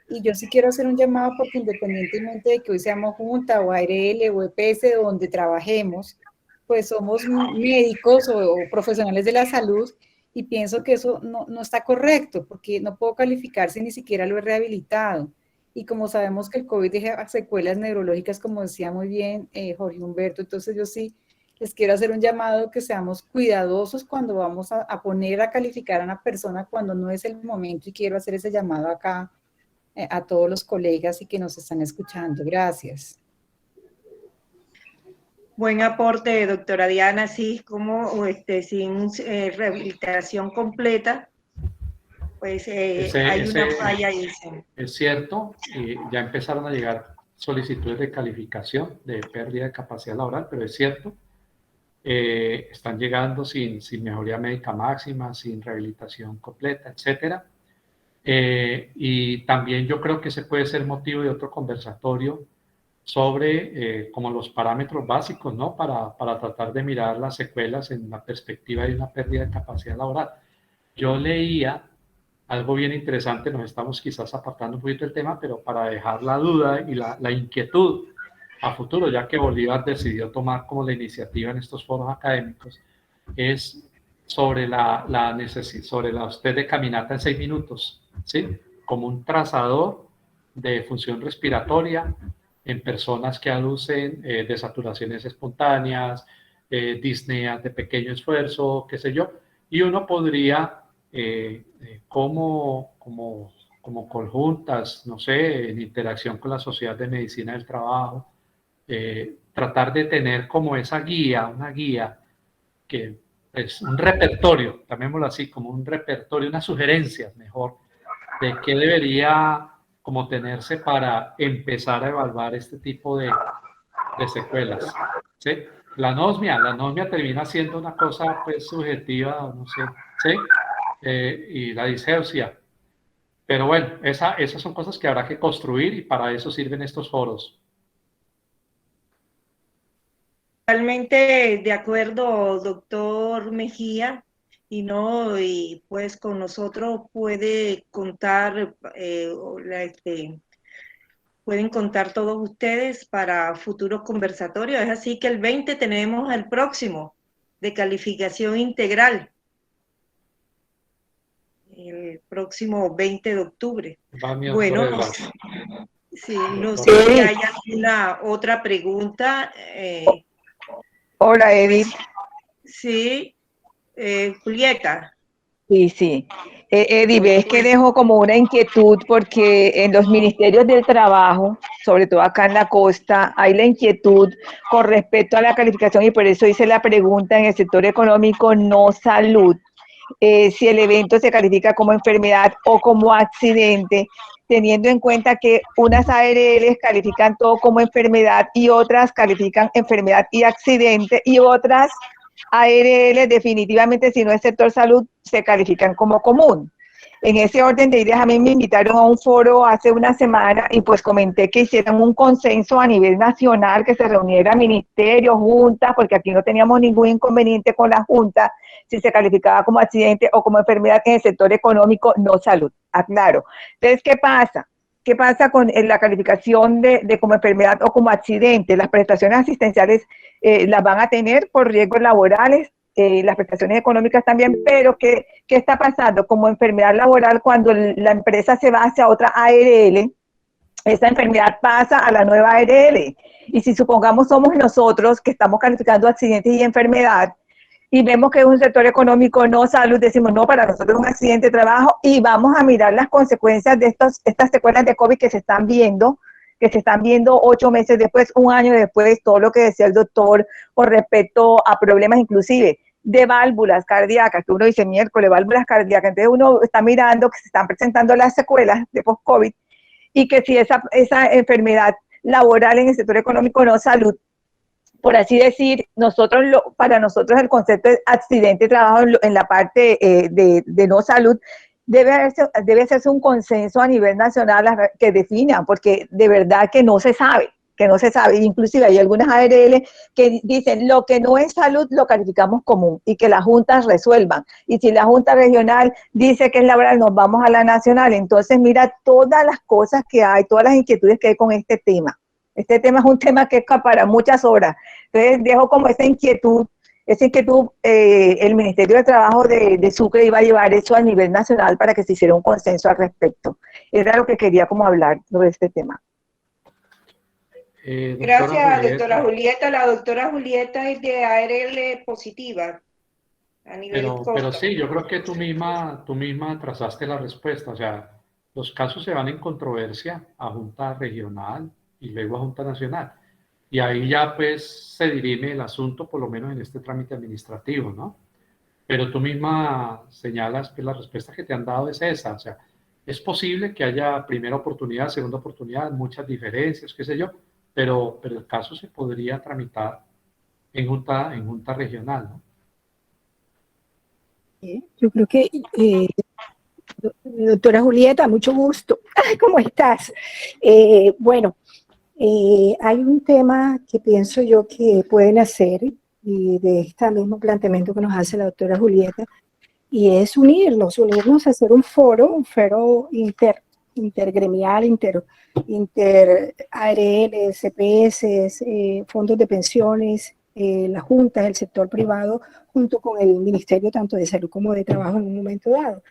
Y yo sí quiero hacer un llamado porque independientemente de que hoy seamos Junta o ARL o EPS, donde trabajemos, pues somos médicos o profesionales de la salud y pienso que eso no está correcto porque no puedo calificar si ni siquiera lo he rehabilitado. Y como sabemos que el COVID deja secuelas neurológicas, como decía muy bien Jorge Humberto, entonces yo sí les quiero hacer un llamado que seamos cuidadosos cuando vamos a poner a calificar a una persona cuando no es el momento, y quiero hacer ese llamado acá a todos los colegas y que nos están escuchando. Gracias. Buen aporte, doctora Diana. Sí, como sin rehabilitación completa, pues hay una falla ahí. Es cierto, ya empezaron a llegar solicitudes de calificación de pérdida de capacidad laboral, pero es cierto, están llegando sin mejoría médica máxima, sin rehabilitación completa, etcétera. Y también yo creo que ese puede ser motivo de otro conversatorio sobre como los parámetros básicos, ¿no? Para tratar de mirar las secuelas en la perspectiva de una pérdida de capacidad laboral. Yo leía algo bien interesante, nos estamos quizás apartando un poquito del tema, pero para dejar la duda y la inquietud a futuro, ya que Bolívar decidió tomar como la iniciativa en estos foros académicos, es sobre sobre la usted de caminata en 6 minutos, ¿sí? Como un trazador de función respiratoria en personas que aducen desaturaciones espontáneas, disneas de pequeño esfuerzo, qué sé yo, y uno podría, como conjuntas, no sé, en interacción con la Sociedad de Medicina del Trabajo, tratar de tener como esa guía, una guía que es un repertorio, llamémoslo así, como un repertorio, unas sugerencias mejor, de qué debería como tenerse para empezar a evaluar este tipo de secuelas, ¿sí? La anosmia termina siendo una cosa pues subjetiva, no sé, ¿sí? Y la disgeusia. Pero bueno, esas son cosas que habrá que construir y para eso sirven estos foros. Totalmente de acuerdo, doctor Mejía, y pues con nosotros puede contar, pueden contar todos ustedes para futuros conversatorios. Es así que el 20 tenemos el próximo de calificación integral, el próximo 20 de octubre. Bueno, no sé si hay alguna otra pregunta. Hola, Edith. Sí, Julieta. Sí. Edith, ves que dejo como una inquietud porque en los ministerios del trabajo, sobre todo acá en la costa, hay la inquietud con respecto a la calificación y por eso hice la pregunta en el sector económico no salud, si el evento se califica como enfermedad o como accidente. teniendo en cuenta que unas ARLs califican todo como enfermedad y otras califican enfermedad y accidente y otras ARLs definitivamente, si no es sector salud, se califican como común. En ese orden de ideas, a mí me invitaron a un foro hace una semana y pues comenté que hicieran un consenso a nivel nacional, que se reuniera ministerios, juntas, porque aquí no teníamos ningún inconveniente con la junta, si se calificaba como accidente o como enfermedad en el sector económico, no salud, aclaro. Entonces, ¿qué pasa? ¿Qué pasa con la calificación de como enfermedad o como accidente? Las prestaciones asistenciales las van a tener por riesgos laborales, las prestaciones económicas también, pero ¿qué está pasando? Como enfermedad laboral, cuando la empresa se va hacia otra ARL, esa enfermedad pasa a la nueva ARL. Y si supongamos somos nosotros que estamos calificando accidentes y enfermedad, y vemos que es un sector económico, no salud, decimos, no, para nosotros es un accidente de trabajo, y vamos a mirar las consecuencias de estas secuelas de COVID que se están viendo 8 meses después, un año después, todo lo que decía el doctor con respecto a problemas inclusive de válvulas cardíacas, que uno dice miércoles, válvulas cardíacas, entonces uno está mirando que se están presentando las secuelas de post-COVID y que si esa enfermedad laboral en el sector económico no salud, por así decir, para nosotros el concepto de accidente de trabajo en la parte de no salud debe hacerse un consenso a nivel nacional que defina, porque de verdad que no se sabe. Inclusive hay algunas ARL que dicen lo que no es salud lo calificamos común y que las juntas resuelvan. Y si la junta regional dice que es laboral, nos vamos a la nacional. Entonces mira todas las cosas que hay, todas las inquietudes que hay con este tema. Este tema es un tema que es para muchas horas. Entonces dejo como esa inquietud, el Ministerio de Trabajo de Sucre iba a llevar eso a nivel nacional para que se hiciera un consenso al respecto. Era lo que quería como hablar sobre este tema. Gracias, doctora Julieta. La doctora Julieta es de ARL positiva a nivel pero sí, yo creo que tú misma trazaste la respuesta. O sea, los casos se van en controversia a Junta Regional y luego a Junta Nacional. Y ahí ya pues se dirime el asunto, por lo menos en este trámite administrativo, ¿no? Pero tú misma señalas que la respuesta que te han dado es esa. O sea, es posible que haya primera oportunidad, segunda oportunidad, muchas diferencias, qué sé yo, pero el caso se podría tramitar en junta regional, ¿no? Yo creo que, doctora Julieta, mucho gusto. ¿Cómo estás? Bueno, hay un tema que pienso yo que pueden hacer, y de este mismo planteamiento que nos hace la doctora Julieta, y es unirnos a hacer un foro intergremial, inter ARL, CPS, fondos de pensiones, las juntas, el sector privado, junto con el Ministerio tanto de Salud como de Trabajo en un momento dado.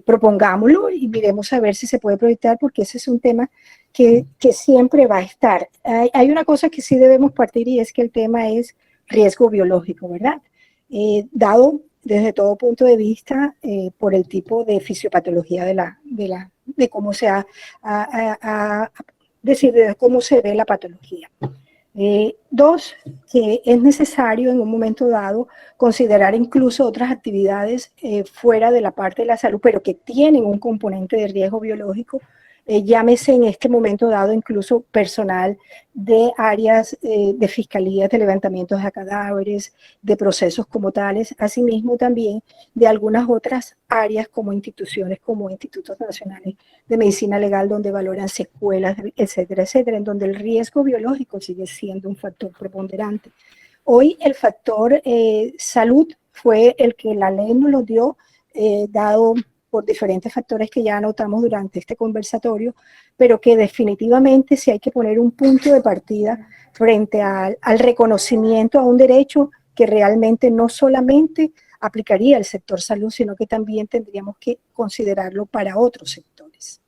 Propongámoslo y miremos a ver si se puede proyectar, porque ese es un tema que siempre va a estar. Hay una cosa que sí debemos partir, y es que el tema es riesgo biológico, ¿verdad? Dado desde todo punto de vista por el tipo de fisiopatología de cómo se de cómo se ve la patología. Dos, que es necesario en un momento dado considerar incluso otras actividades fuera de la parte de la salud, pero que tienen un componente de riesgo biológico, llámese en este momento dado incluso personal de áreas de fiscalía, de levantamientos de cadáveres, de procesos como tales, asimismo también de algunas otras áreas como instituciones, como institutos nacionales de medicina legal, donde valoran secuelas, etcétera, etcétera, en donde el riesgo biológico sigue siendo un factor preponderante. Hoy el factor salud fue el que la ley nos lo dio, dado por diferentes factores que ya anotamos durante este conversatorio, pero que definitivamente sí hay que poner un punto de partida frente al reconocimiento a un derecho que realmente no solamente aplicaría al sector salud, sino que también tendríamos que considerarlo para otros sectores.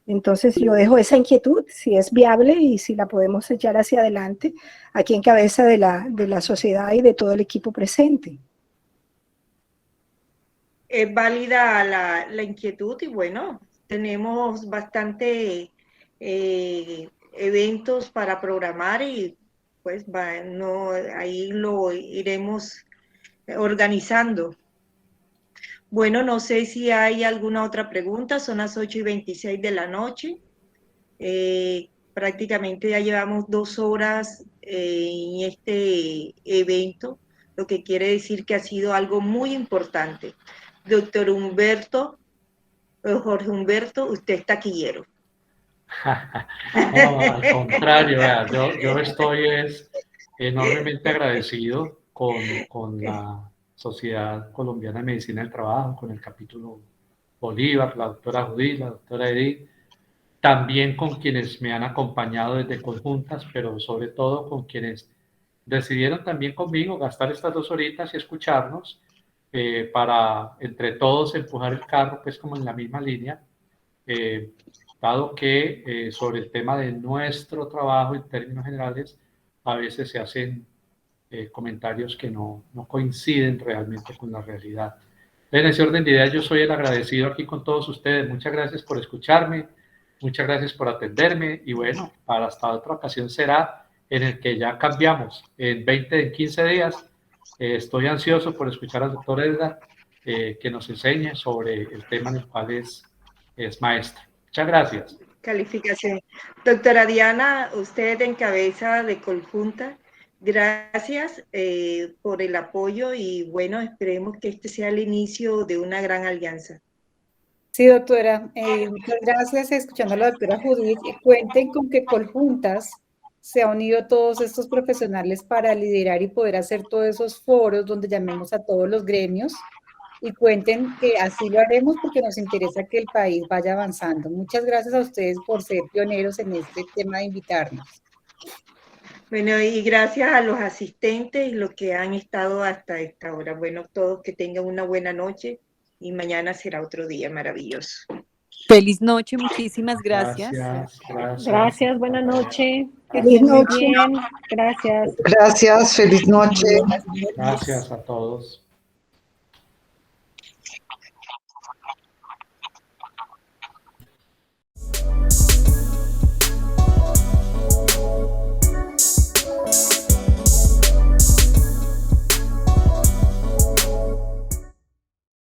Entonces yo dejo esa inquietud, si es viable y si la podemos echar hacia adelante, aquí en cabeza de la sociedad y de todo el equipo presente. Es válida la inquietud y bueno, tenemos bastante eventos para programar y pues ahí lo iremos organizando. Bueno, no sé si hay alguna otra pregunta, son las 8:26 de la noche. Prácticamente ya llevamos 2 horas en este evento, lo que quiere decir que ha sido algo muy importante. Doctor Humberto, Jorge Humberto, usted es taquillero. No, al contrario, vea, yo estoy enormemente agradecido con la Sociedad Colombiana de Medicina del Trabajo, con el capítulo Bolívar, la doctora Judith, la doctora Edith, también con quienes me han acompañado desde conjuntas, pero sobre todo con quienes decidieron también conmigo gastar estas 2 horitas y escucharnos para entre todos empujar el carro, pues como en la misma línea, dado que sobre el tema de nuestro trabajo en términos generales, a veces se hacen comentarios que no coinciden realmente con la realidad. En ese orden de ideas, yo soy el agradecido aquí con todos ustedes. Muchas gracias por escucharme, muchas gracias por atenderme y bueno, para hasta otra ocasión será en el que ya cambiamos. En 15 días estoy ansioso por escuchar al doctor Edgar que nos enseñe sobre el tema en el cual es maestro. Muchas gracias. Calificación. Doctora Diana, usted en cabeza de conjunta, gracias por el apoyo y bueno, esperemos que este sea el inicio de una gran alianza. Sí, doctora, muchas gracias. Escuchando a la doctora Judith, cuenten con que Coljuntas se han unido todos estos profesionales para liderar y poder hacer todos esos foros donde llamemos a todos los gremios y cuenten que así lo haremos porque nos interesa que el país vaya avanzando. Muchas gracias a ustedes por ser pioneros en este tema de invitarnos. Bueno, y gracias a los asistentes y los que han estado hasta esta hora. Bueno, todos que tengan una buena noche y mañana será otro día maravilloso. Feliz noche, muchísimas gracias. Gracias, buena noche. Que Feliz estén muy noche. bien. Gracias. Gracias, feliz noche. Gracias a todos.